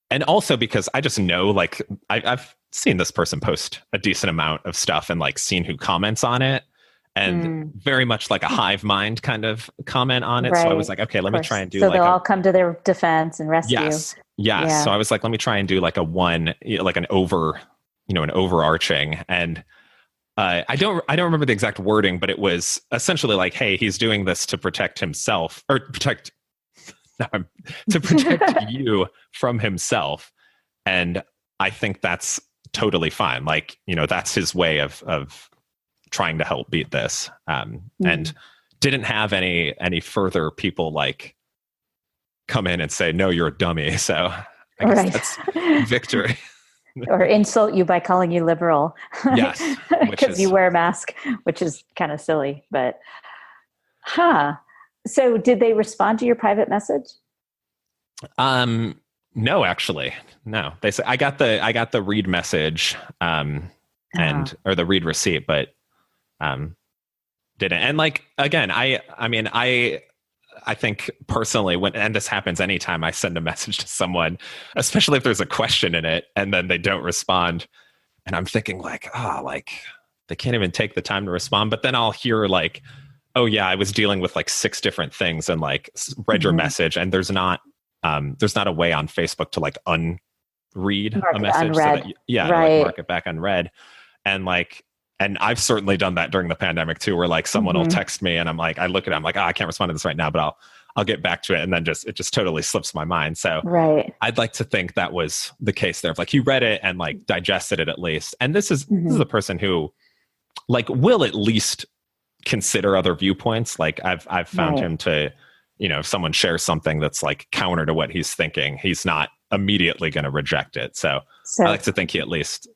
and also because I just know, like, I've seen this person post a decent amount of stuff and like seen who comments on it, and very much like a hive mind kind of comment on it. Right. So I was like, okay, let me try and do so they'll all come to their defense and rescue. Yes. Yeah. So I was like, let me try and do like an overarching. And I don't remember the exact wording, but it was essentially like, hey, he's doing this to protect himself, or to protect you from himself. And I think that's totally fine. Like, you know, that's his way of trying to help beat this. And didn't have any further people like come in and say, no, you're a dummy. So I guess that's victory. Or insult you by calling you liberal. Yes. Because you wear a mask, which is kind of silly, but So did they respond to your private message? No, actually, no. They said I got the read message, or the read receipt, but didn't. And like, again, I think personally, and this happens anytime I send a message to someone, especially if there's a question in it and then they don't respond, and I'm thinking like, like, they can't even take the time to respond. But then I'll hear like, oh yeah, I was dealing with like 6 different things and like read your message, and there's not a way on Facebook to like unread a message. Unread. So that, right. Mark it back unread. And like, and I've certainly done that during the pandemic too, where like someone will text me and I'm like, I look at it, I'm like, I can't respond to this right now, but I'll get back to it. And then it just totally slips my mind. So I'd like to think that was the case there. Like, he read it and like digested it at least. And this is a person who like will at least consider other viewpoints. Like I've found him to, you know, if someone shares something that's like counter to what he's thinking, he's not immediately going to reject it. So I like to think he at least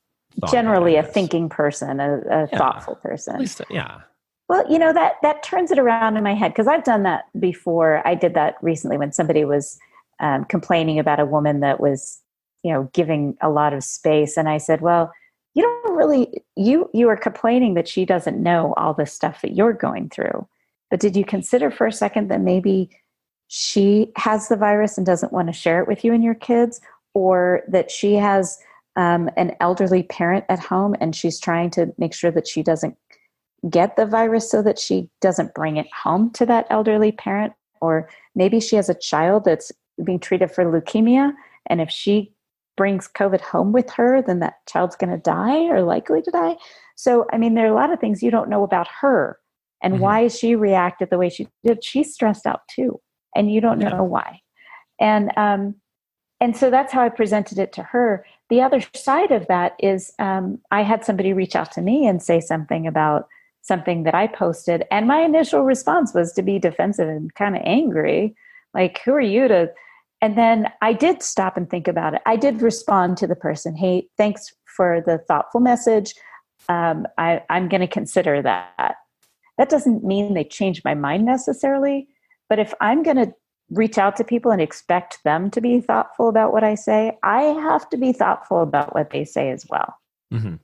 generally a thinking person, a thoughtful person. At least, yeah. Well, you know, that turns it around in my head, because I've done that before. I did that recently when somebody was complaining about a woman that was, you know, giving a lot of space. And I said, well, you don't really, you are complaining that she doesn't know all the stuff that you're going through. But did you consider for a second that maybe she has the virus and doesn't want to share it with you and your kids, or that she has an elderly parent at home and she's trying to make sure that she doesn't get the virus so that she doesn't bring it home to that elderly parent? Or maybe she has a child that's being treated for leukemia, and if she brings COVID home with her, then that child's going to die or likely to die. So, I mean, there are a lot of things you don't know about her and why she reacted the way she did. She's stressed out too, and you don't know why. And so that's how I presented it to her. The other side of that is I had somebody reach out to me and say something about something that I posted. And my initial response was to be defensive and kind of angry. Like, who are you to? And then I did stop and think about it. I did respond to the person. Hey, thanks for the thoughtful message. I'm going to consider that. That doesn't mean they changed my mind necessarily, But if I'm going to reach out to people and expect them to be thoughtful about what I say, I have to be thoughtful about what they say as well. Mm-hmm.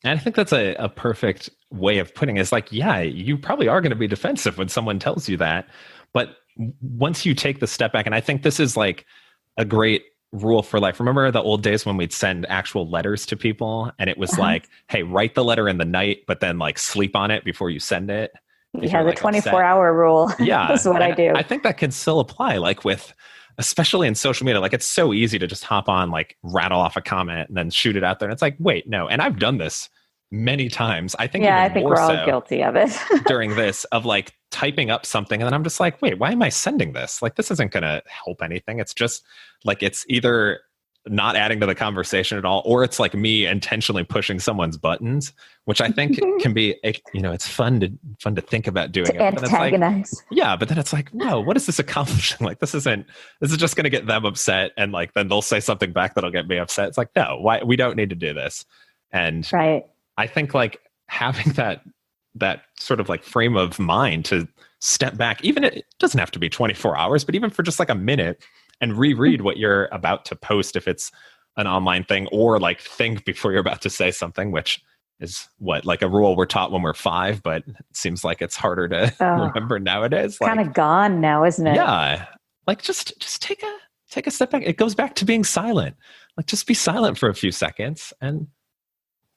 And I think that's a perfect way of putting it. It's like, yeah, you probably are going to be defensive when someone tells you that. But once you take the step back, and I think this is like a great rule for life. Remember the old days when we'd send actual letters to people and it was like, hey, write the letter in the night, but then like sleep on it before you send it. Yeah, the 24-hour rule. Yeah. That's what I do. I think that can still apply, like with, especially in social media. Like it's so easy to just hop on, like rattle off a comment and then shoot it out there. And it's like, wait, no. And I've done this many times. I think we're all guilty of it during this, of like typing up something. And then I'm just like, wait, why am I sending this? Like, this isn't going to help anything. It's just like, it's either not adding to the conversation at all, or it's like me intentionally pushing someone's buttons, which I think can be, it's fun to think about doing to antagonize. But then it's like, no, what is this accomplishing? Like, this is just going to get them upset. And like, then they'll say something back that'll get me upset. It's like, no, why? We don't need to do this. And right. I think like having that sort of like frame of mind to step back, even it doesn't have to be 24 hours, but even for just like a minute, and reread what you're about to post if it's an online thing, or like think before you're about to say something, which is like a rule we're taught when we're 5, but it seems like it's harder to remember nowadays. Kind of gone now, isn't it? Yeah. Like just take a step back. It goes back to being silent. Like just be silent for a few seconds and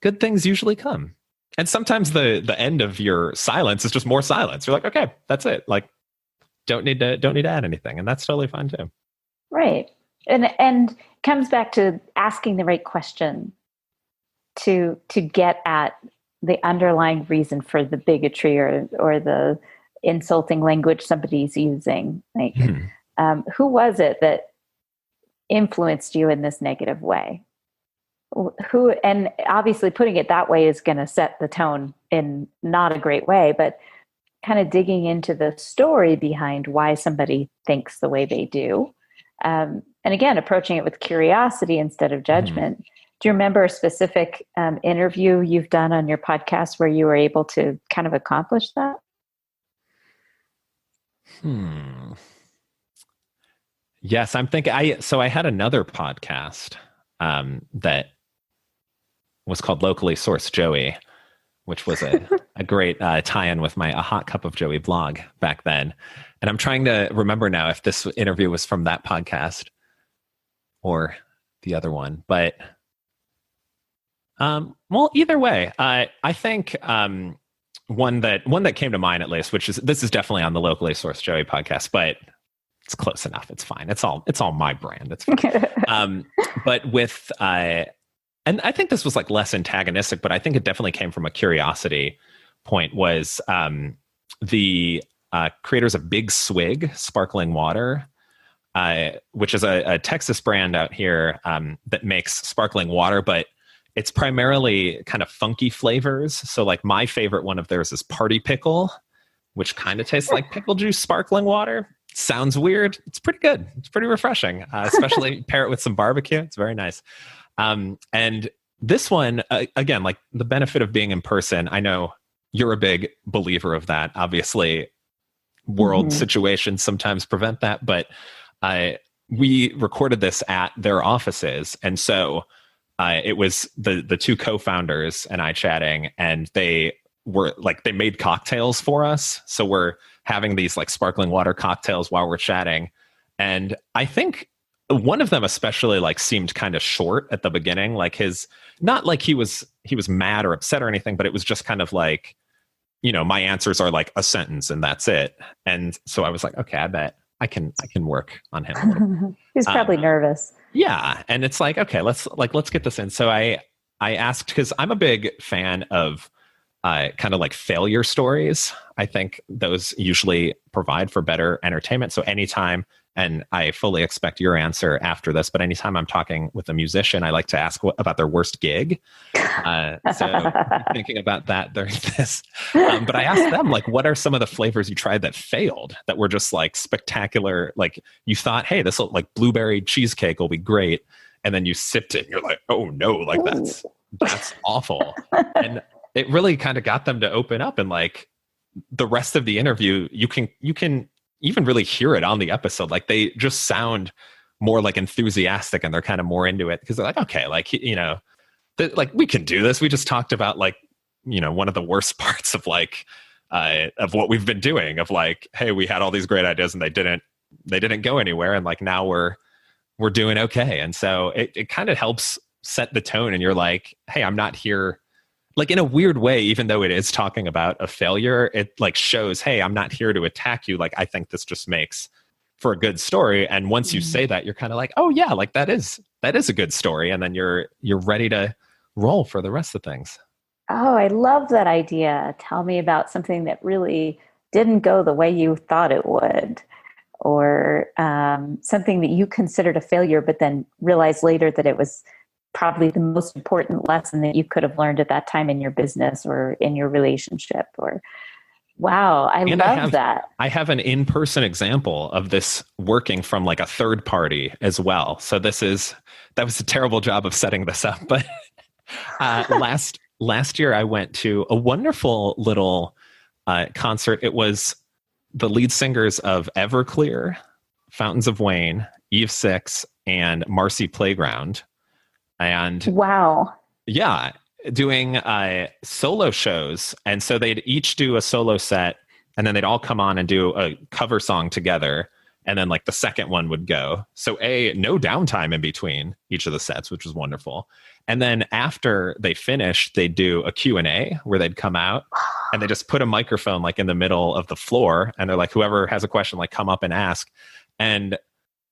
good things usually come. And sometimes the end of your silence is just more silence. You're like, okay, that's it. Like don't need to add anything. And that's totally fine too. Right. And comes back to asking the right question to get at the underlying reason for the bigotry or the insulting language somebody's using. Like, who was it that influenced you in this negative way? Who, and obviously putting it that way is going to set the tone in not a great way, but kind of digging into the story behind why somebody thinks the way they do. And again, approaching it with curiosity instead of judgment. Do you remember a specific interview you've done on your podcast where you were able to kind of accomplish that? Yes, I'm thinking. I had another podcast that was called Locally Sourced Joey, which was a great tie-in with my A Hot Cup of Joey blog back then. And I'm trying to remember now if this interview was from that podcast or the other one. But, well, either way, I think one that came to mind at least, this is definitely on the Locally Sourced Joey podcast, but it's close enough. It's fine. It's all my brand. It's fine. But with, and I think this was like less antagonistic, but I think it definitely came from a curiosity point, was the creators of Big Swig sparkling water, which is a Texas brand out here that makes sparkling water, but it's primarily kind of funky flavors. So like my favorite one of theirs is Party Pickle, which kind of tastes like pickle juice sparkling water. Sounds weird. It's pretty good. It's pretty refreshing, especially pair it with some barbecue. It's very nice. And this one, again, like the benefit of being in person, I know you're a big believer of that. Obviously, world situations sometimes prevent that, but we recorded this at their offices. And so it was the two co-founders and I chatting, and they made cocktails for us. So we're having these like sparkling water cocktails while we're chatting. And I think one of them especially like seemed kind of short at the beginning, like not like he was mad or upset or anything, but it was just kind of like, my answers are like a sentence and that's it. And so I was like, okay, I bet I can work on him a little. He's probably nervous. Yeah. And it's like, okay, let's get this in. So I asked, because I'm a big fan of kind of like failure stories. I think those usually provide for better entertainment. So anytime, and I fully expect your answer after this, but anytime I'm talking with a musician, I like to ask about their worst gig. So thinking about that during this. But I asked them, like, what are some of the flavors you tried that failed, that were just like spectacular? Like you thought, hey, this will like blueberry cheesecake will be great. And then you sipped it and you're like, oh no, like that's awful. And it really kind of got them to open up, and like the rest of the interview, you can even really hear it on the episode. Like they just sound more like enthusiastic and they're kind of more into it because they're like, okay, like, like we can do this. We just talked about like, one of the worst parts of like, of what we've been doing of like, hey, we had all these great ideas and they didn't go anywhere. And like, now we're doing okay. And so it kind of helps set the tone. And you're like, hey, I'm not here. Like in a weird way, even though it is talking about a failure, it like shows, hey, I'm not here to attack you. Like, I think this just makes for a good story. And once you say that, you're kind of like, oh yeah, like that is a good story. And then you're ready to roll for the rest of things. Oh, I love that idea. Tell me about something that really didn't go the way you thought it would, or something that you considered a failure, but then realized later that it was probably the most important lesson that you could have learned at that time in your business or in your relationship. Or wow, I love that. I have an in-person example of this working from like a third party as well. So that was a terrible job of setting this up. But last year I went to a wonderful little concert. It was the lead singers of Everclear, Fountains of Wayne, Eve Six, and Marcy Playground. And wow. Yeah, doing solo shows. And so they'd each do a solo set and then they'd all come on and do a cover song together. And then like the second one would go. So no downtime in between each of the sets, which was wonderful. And then after they finished, they'd do a Q&A where they'd come out and they just put a microphone like in the middle of the floor. And they're like, whoever has a question, like come up and ask. And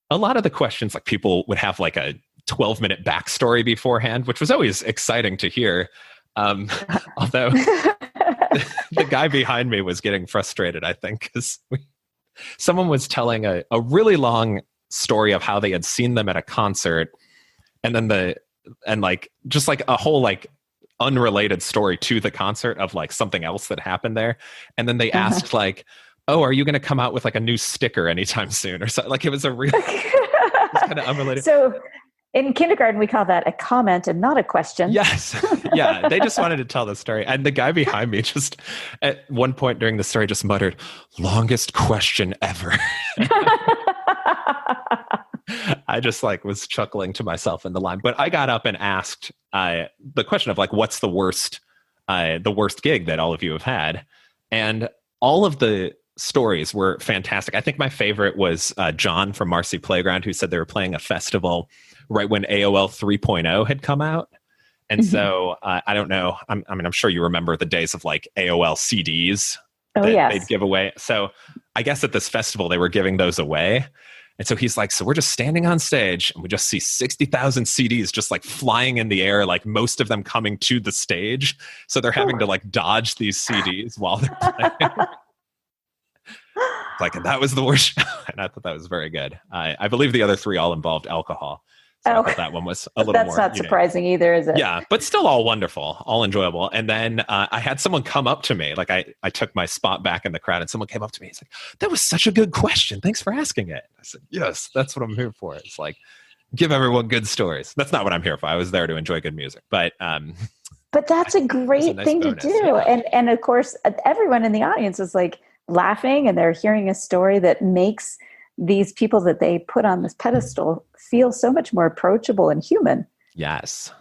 a lot of the questions, like people would have like a 12-minute backstory beforehand, which was always exciting to hear. Although the guy behind me was getting frustrated, I think, because someone was telling a really long story of how they had seen them at a concert, and then just like a whole like unrelated story to the concert of like something else that happened there. And then they asked like, oh, are you going to come out with like a new sticker anytime soon or something? Like it was it's kind of unrelated. So in kindergarten, we call that a comment and not a question. Yes. Yeah. They just wanted to tell the story. And the guy behind me just at one point during the story just muttered, longest question ever. I just like was chuckling to myself in the line. But I got up and asked the question of like, what's the worst gig that all of you have had? And all of the stories were fantastic. I think my favorite was John from Marcy Playground, who said they were playing a festival right when AOL 3.0 had come out. And so I don't know. I'm sure you remember the days of like AOL CDs that they'd give away. So I guess at this festival, they were giving those away. And so he's like, so we're just standing on stage and we just see 60,000 CDs just like flying in the air, like most of them coming to the stage. So they're having to like dodge these CDs while they're playing. Like, and that was the worst show. And I thought that was very good. I believe the other three all involved alcohol. So I thought that one was a little more. That's not surprising either, is it? Yeah, but still all wonderful, all enjoyable. And then I had someone come up to me. Like I took my spot back in the crowd and someone came up to me. He's like, that was such a good question. Thanks for asking it. I said, yes, that's what I'm here for. It's like, give everyone good stories. That's not what I'm here for. I was there to enjoy good music. But that's a great thing to do. Yeah. And of course, everyone in the audience is like laughing and they're hearing a story that makes these people that they put on this pedestal feel so much more approachable and human. Yes.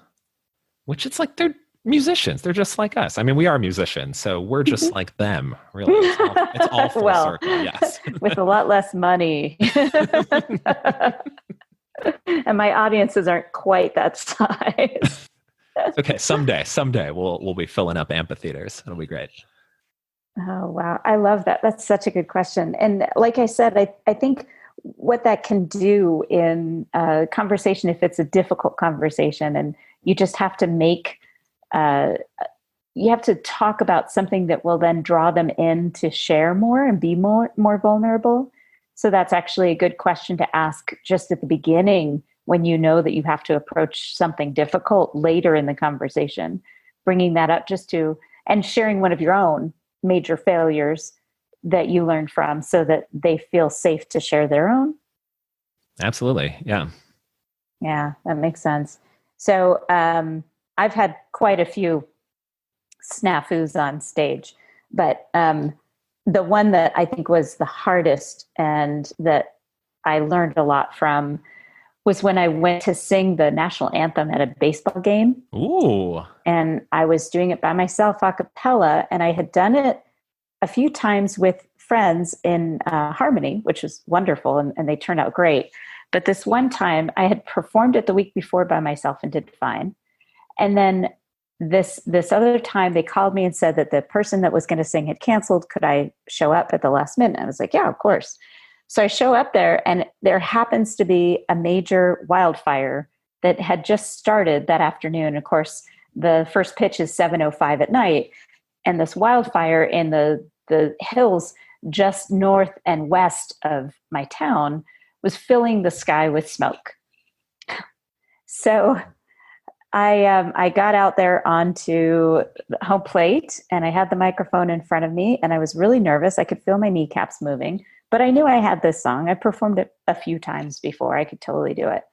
Which it's like they're musicians. They're just like us. I mean, we are musicians, so we're just like them, really. It's all full circle, yes. With a lot less money. And my audiences aren't quite that size. Okay, someday we'll be filling up amphitheaters. It'll be great. Oh, wow. I love that. That's such a good question. And like I said, I think what that can do in a conversation, if it's a difficult conversation and you just have to you have to talk about something that will then draw them in to share more and be more vulnerable. So that's actually a good question to ask just at the beginning when you know that you have to approach something difficult later in the conversation, bringing that up and sharing one of your own major failures that you learned from so that they feel safe to share their own. Absolutely. Yeah. Yeah, that makes sense. So I've had quite a few snafus on stage, but the one that I think was the hardest and that I learned a lot from was when I went to sing the national anthem at a baseball game. Ooh. And I was doing it by myself a cappella, and I had done it a few times with friends in harmony, which was wonderful, and they turned out great. But this one time I had performed it the week before by myself and did fine. And then this other time they called me and said that the person that was going to sing had canceled. Could I show up at the last minute? And I was like, yeah, of course. So I show up there, and there happens to be a major wildfire that had just started that afternoon. Of course, the first pitch is 7:05 at night. And this wildfire in the hills just north and west of my town was filling the sky with smoke. So I got out there onto the home plate, and I had the microphone in front of me, and I was really nervous. I could feel my kneecaps moving, but I knew I had this song. I performed it a few times before. I could totally do it.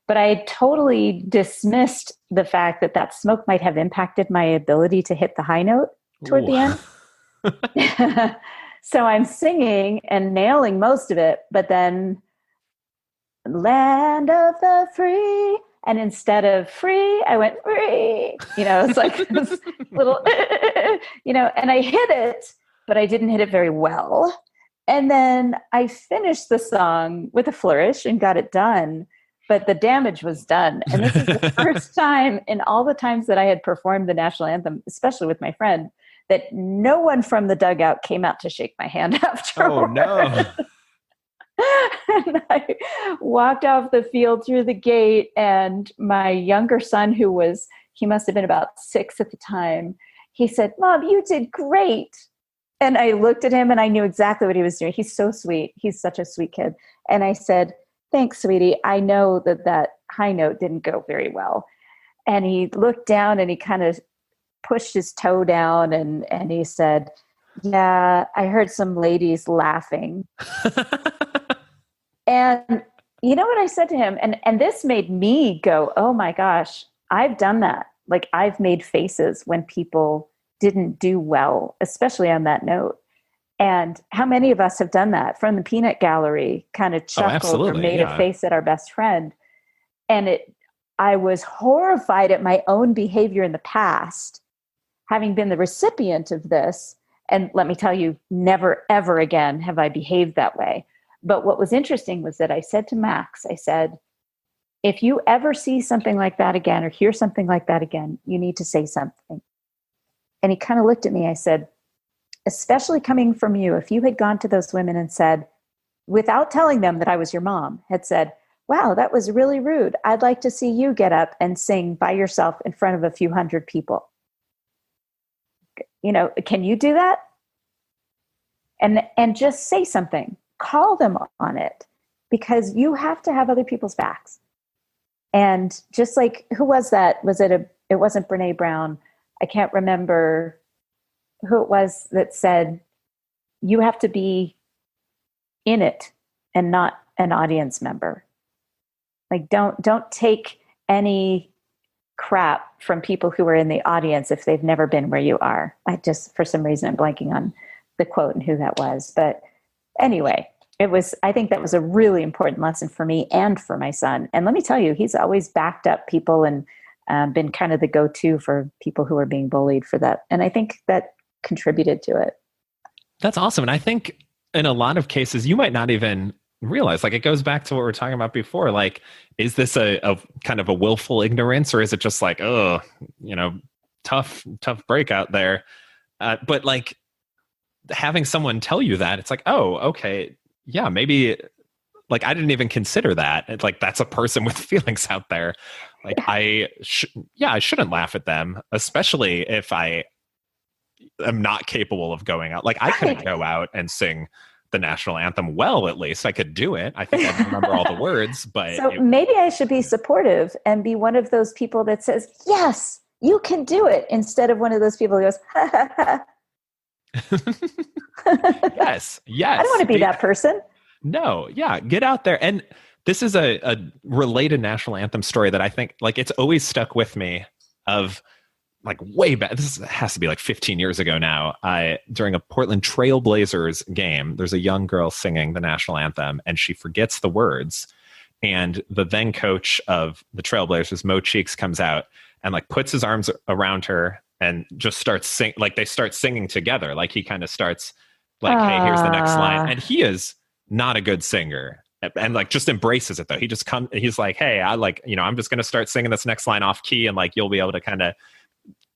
But I totally dismissed the fact that that smoke might have impacted my ability to hit the high note toward the end. So I'm singing and nailing most of it, but then land of the free. And instead of free, I went free. It's like this little, and I hit it, but I didn't hit it very well. And then I finished the song with a flourish and got it done, but the damage was done. And this is the first time in all the times that I had performed the national anthem, especially with my friend, that no one from the dugout came out to shake my hand afterwards. Oh, no. And I walked off the field through the gate, and my younger son, he must have been about 6 at the time, he said, "Mom, you did great." And I looked at him and I knew exactly what he was doing. He's so sweet. He's such a sweet kid. And I said, "Thanks, sweetie. I know that high note didn't go very well." And he looked down and he kind of pushed his toe down and he said, "Yeah, I heard some ladies laughing." And you know what I said to him? And this made me go, oh my gosh, I've done that. Like, I've made faces when people didn't do well, especially on that note. And how many of us have done that from the peanut gallery, kind of chuckled or made a face at our best friend? And I was horrified at my own behavior in the past, having been the recipient of this. And let me tell you, never, ever again have I behaved that way. But what was interesting was that I said to Max, I said, if you ever see something like that again or hear something like that again, you need to say something. And he kind of looked at me. I said, especially coming from you, if you had gone to those women and said, without telling them that I was your mom, had said, "Wow, that was really rude. I'd like to see you get up and sing by yourself in front of a few hundred people. Can you do that?" And just say something. Call them on it, because you have to have other people's backs. And just like, who was that? It wasn't Brene Brown. I can't remember who it was that said, you have to be in it and not an audience member. Like, don't take any crap from people who are in the audience if they've never been where you are. For some reason, I'm blanking on the quote and who that was. But anyway, I think that was a really important lesson for me and for my son. And let me tell you, he's always backed up people and been kind of the go-to for people who are being bullied for that. And I think that contributed to it. That's awesome. And I think in a lot of cases, you might not even realize, like, it goes back to what we were talking about before. Like, is this a kind of a willful ignorance, or is it just like, tough break out there? But like, having someone tell you that, it's like, oh, okay. Yeah, maybe, like, I didn't even consider that. It's like, that's a person with feelings out there. Like, I shouldn't laugh at them, especially if I am not capable of going out. Like, I couldn't go out and sing the national anthem well, at least. I could do it. I think I remember all the words, but... So maybe I should be supportive and be one of those people that says, yes, you can do it, instead of one of those people who goes, ha, ha, ha. Yes. I don't want to be that person. No. Yeah. Get out there. And this is a related national anthem story that I think, like, it's always stuck with me, of like way back. This has to be like 15 years ago now. During a Portland Trail Blazers game, there's a young girl singing the national anthem, and she forgets the words. And the then coach of the Trailblazers, Mo Cheeks, comes out and like puts his arms around her and just starts sing. Like they start singing together. Like he kind of starts like, hey, here's the next line. And he is not a good singer, and like just embraces it though. He's like, hey, I'm just going to start singing this next line off key, and like you'll be able to kind of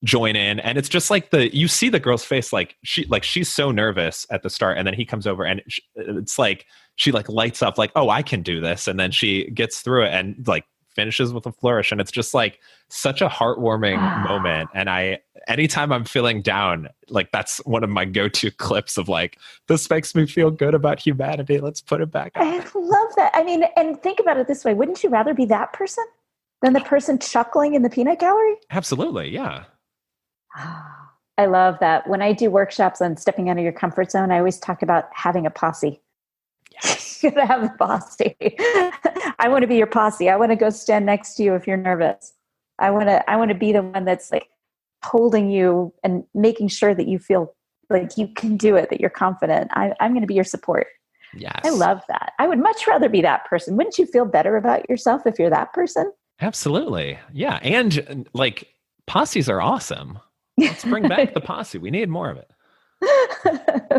join in. And it's just like you see the girl's face, like she's so nervous at the start, and then he comes over and it's like she like lights up like, oh, I can do this. And then she gets through it and like finishes with a flourish. And it's just like such a heartwarming moment. And anytime I'm feeling down, like that's one of my go-to clips of like, this makes me feel good about humanity. Let's put it back on. I love that. I mean, and think about it this way. Wouldn't you rather be that person than the person chuckling in the peanut gallery? Absolutely. Yeah. I love that. When I do workshops on stepping out of your comfort zone, I always talk about having a posse. Yes. You gotta have a posse. I want to be your posse. I want to go stand next to you if you're nervous. I want to be the one that's like holding you and making sure that you feel like you can do it, that you're confident. I'm going to be your support. Yes. I love that. I would much rather be that person. Wouldn't you feel better about yourself if you're that person? Absolutely. Yeah. And like posses are awesome. Let's bring back the posse. We need more of it.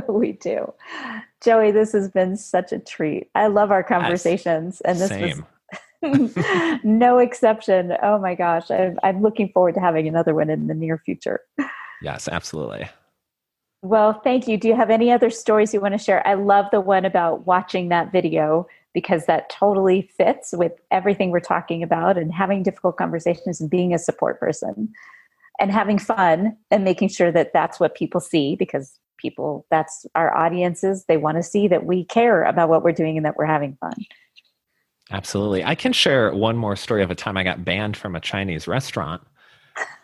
We do. Joey, this has been such a treat. I love our conversations. And this was no exception. Oh my gosh. I'm looking forward to having another one in the near future. Yes, absolutely. Well, thank you. Do you have any other stories you want to share? I love the one about watching that video, because that totally fits with everything we're talking about, and having difficult conversations and being a support person and having fun and making sure that that's what people see, because that's our audiences. They want to see that we care about what we're doing and that we're having fun. Absolutely. I can share one more story of a time I got banned from a Chinese restaurant.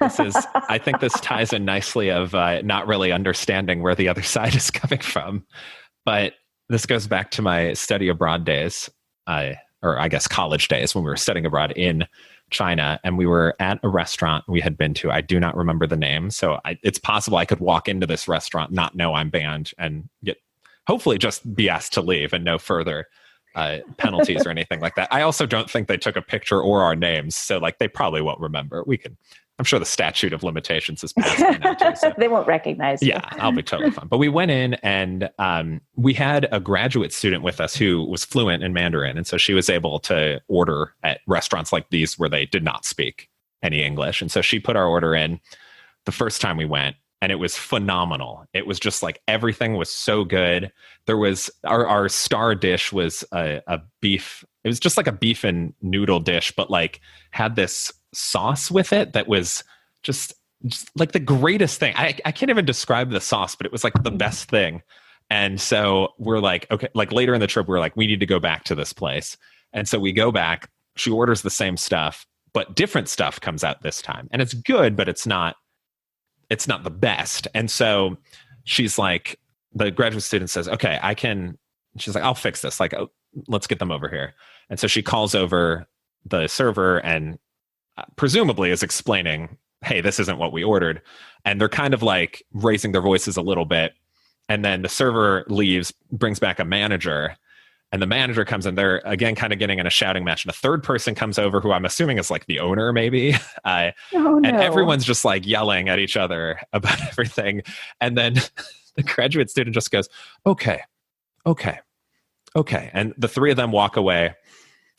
I think this ties in nicely of not really understanding where the other side is coming from. But this goes back to my study abroad days, or I guess college days, when we were studying abroad in China, and we were at a restaurant we had been to. I do not remember the name. So it's possible I could walk into this restaurant, not know I'm banned, and hopefully just be asked to leave and no further penalties or anything like that. I also don't think they took a picture or our names. So like they probably won't remember. I'm sure the statute of limitations is passed by now too, so. They won't recognize you. Yeah, I'll be totally fine. But we went in, and we had a graduate student with us who was fluent in Mandarin. And so she was able to order at restaurants like these where they did not speak any English. And so she put our order in the first time we went, and it was phenomenal. It was just like everything was so good. There was our star dish was a beef. It was just like a beef and noodle dish, but like had this sauce with it that was just like the greatest thing. I can't even describe the sauce, but it was like the best thing. And so we're like, okay, like later in the trip, we're like, we need to go back to this place. And so we go back, she orders the same stuff, but different stuff comes out this time. And it's good, but it's not the best. And so she's like, the graduate student says, okay, she's like, I'll fix this. Like, let's get them over here. And so she calls over the server and presumably is explaining, hey, this isn't what we ordered. And they're kind of like raising their voices a little bit. And then the server leaves, brings back a manager, and the manager comes in. They're again kind of getting in a shouting match. And a third person comes over who I'm assuming is like the owner, maybe. And everyone's just like yelling at each other about everything. And then the graduate student just goes, okay. And the three of them walk away,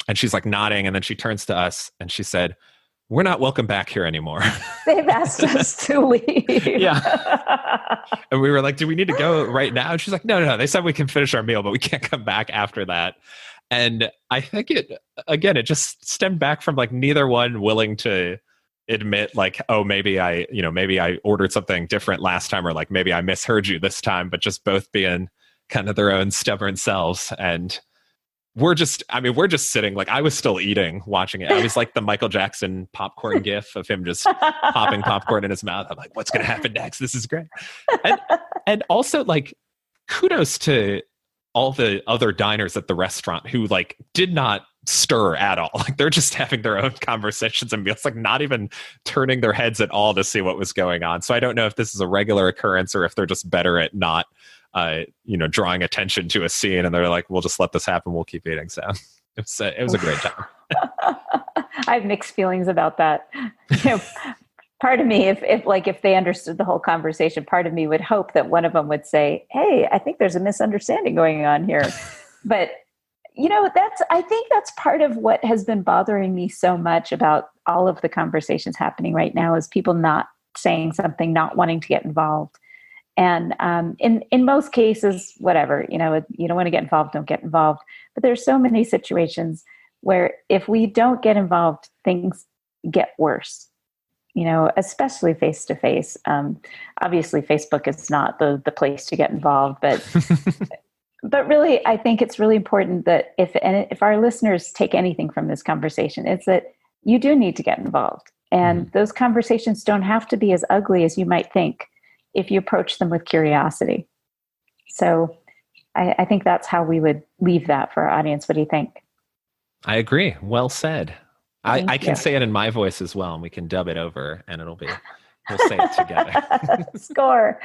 and she's like nodding. And then she turns to us and she said, we're not welcome back here anymore. They've asked us to leave. Yeah. And we were like, do we need to go right now? And she's like, no. They said we can finish our meal, but we can't come back after that. And I think it just stemmed back from like neither one willing to admit like, oh, maybe I ordered something different last time, or like maybe I misheard you this time, but just both being kind of their own stubborn selves. And we're just sitting, like I was still eating, watching it. I was like the Michael Jackson popcorn gif of him just popping popcorn in his mouth. I'm like, what's going to happen next? This is great. And also like kudos to all the other diners at the restaurant who like did not stir at all. Like they're just having their own conversations and it's like not even turning their heads at all to see what was going on. So I don't know if this is a regular occurrence or if they're just better at not, drawing attention to a scene, and they're like, we'll just let this happen. We'll keep eating. So it was a great time. I have mixed feelings about that. Part of me, if they understood the whole conversation, part of me would hope that one of them would say, hey, I think there's a misunderstanding going on here. But I think that's part of what has been bothering me so much about all of the conversations happening right now is people not saying something, not wanting to get involved. And in most cases, whatever, you don't want to get involved, don't get involved. But there's so many situations where if we don't get involved, things get worse, especially face to face. Obviously, Facebook is not the place to get involved, but But really, I think it's really important that if our listeners take anything from this conversation, it's that you do need to get involved. And those conversations don't have to be as ugly as you might think if you approach them with curiosity. So I think that's how we would leave that for our audience. What do you think? I agree. Well said. I can say it in my voice as well, and we can dub it over, and we'll say it together. Score.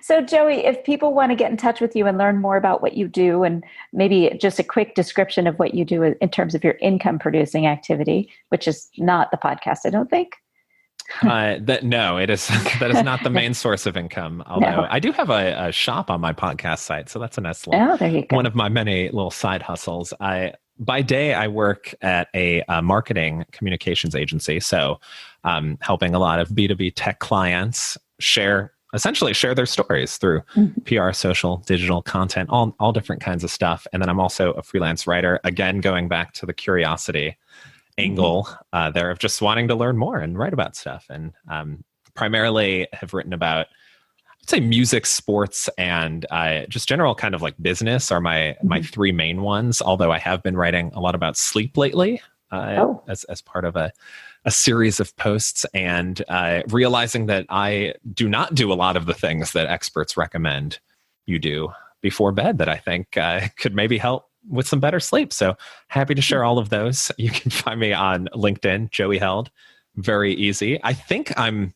So Joey, if people want to get in touch with you and learn more about what you do, and maybe just a quick description of what you do in terms of your income producing activity, which is not the podcast, I don't think. No, it is. That is not the main source of income. Although I do have a shop on my podcast site, so that's a nice little, there you go. One of my many little side hustles. By day, I work at a marketing communications agency, so helping a lot of B2B tech clients essentially share their stories through PR, social, digital content, all different kinds of stuff. And then I'm also a freelance writer, again, going back to the curiosity angle there of just wanting to learn more and write about stuff. And primarily have written about, I'd say, music, sports, and just general kind of like business are my three main ones. Although I have been writing a lot about sleep lately as part of a series of posts, and realizing that I do not do a lot of the things that experts recommend you do before bed that I think could maybe help with some better sleep. So happy to share all of those. You can find me on LinkedIn, Joey Held. Very easy. I think I'm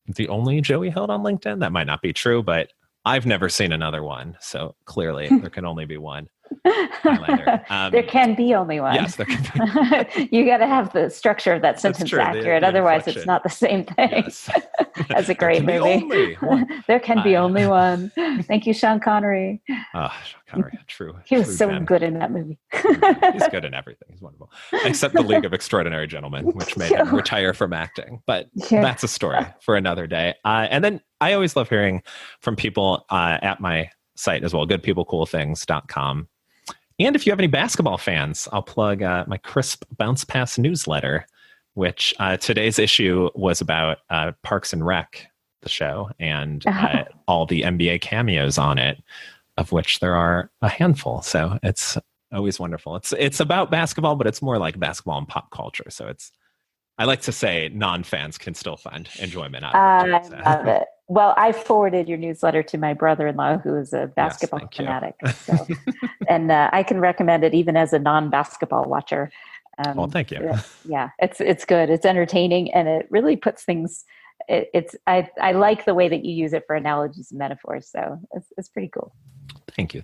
the only Joey Held on LinkedIn. That might not be true, but I've never seen another one. So clearly there can only be one. There can be only one. Yes, there can be. You got to have the structure of that sentence accurate. Otherwise, inflection. It's not the same thing. Yes. That's a great movie. There can be only one. Thank you, Sean Connery. Sean Connery, true. He was so good in that movie. He's good in everything. He's wonderful. Except The League of Extraordinary Gentlemen, which made him retire from acting. But that's a story for another day. And then I always love hearing from people at my site as well, goodpeoplecoolthings.com. And if you have any basketball fans, I'll plug my Crisp Bounce Pass newsletter, which today's issue was about Parks and Rec, the show, and all the NBA cameos on it, of which there are a handful. So it's always wonderful. It's about basketball, but it's more like basketball and pop culture. So I like to say non-fans can still find enjoyment out of it. I love it. Well, I forwarded your newsletter to my brother-in-law, who is a basketball fanatic. So, and I can recommend it even as a non-basketball watcher. Well, thank you. Yeah, it's good. It's entertaining, and it really puts things. I like the way that you use it for analogies and metaphors. So it's pretty cool. Thank you.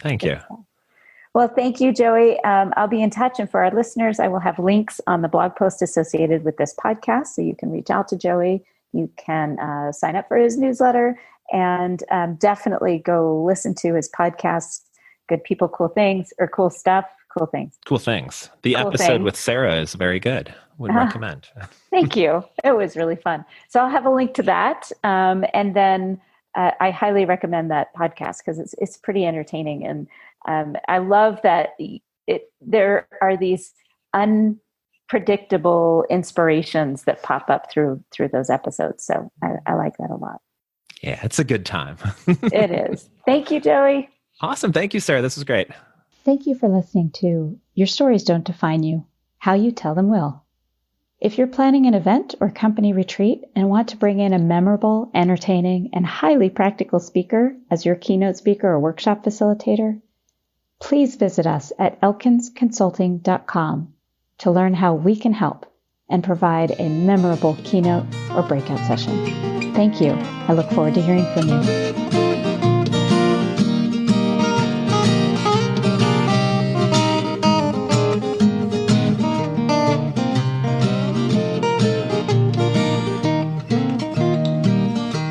Well, thank you, Joey. I'll be in touch, and for our listeners, I will have links on the blog post associated with this podcast, so you can reach out to Joey. You can sign up for his newsletter, and definitely go listen to his podcast, Good People, Cool Things, or Cool Stuff, Cool Things. Cool Things. The episode with Sarah is very good. Would recommend. Thank you. It was really fun. So I'll have a link to that. And then I highly recommend that podcast because it's pretty entertaining. And I love that there are these unpredictable inspirations that pop up through those episodes. So I like that a lot. Yeah, it's a good time. It is. Thank you, Joey. Awesome. Thank you, Sarah. This was great. Thank you for listening to Your Stories Don't Define You. How You Tell Them Will. If you're planning an event or company retreat and want to bring in a memorable, entertaining, and highly practical speaker as your keynote speaker or workshop facilitator, please visit us at elkinsconsulting.com to learn how we can help and provide a memorable keynote or breakout session. Thank you. I look forward to hearing from you.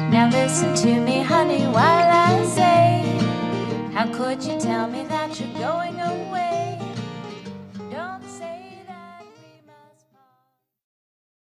Now listen to me, honey, while I say, how could you tell me that?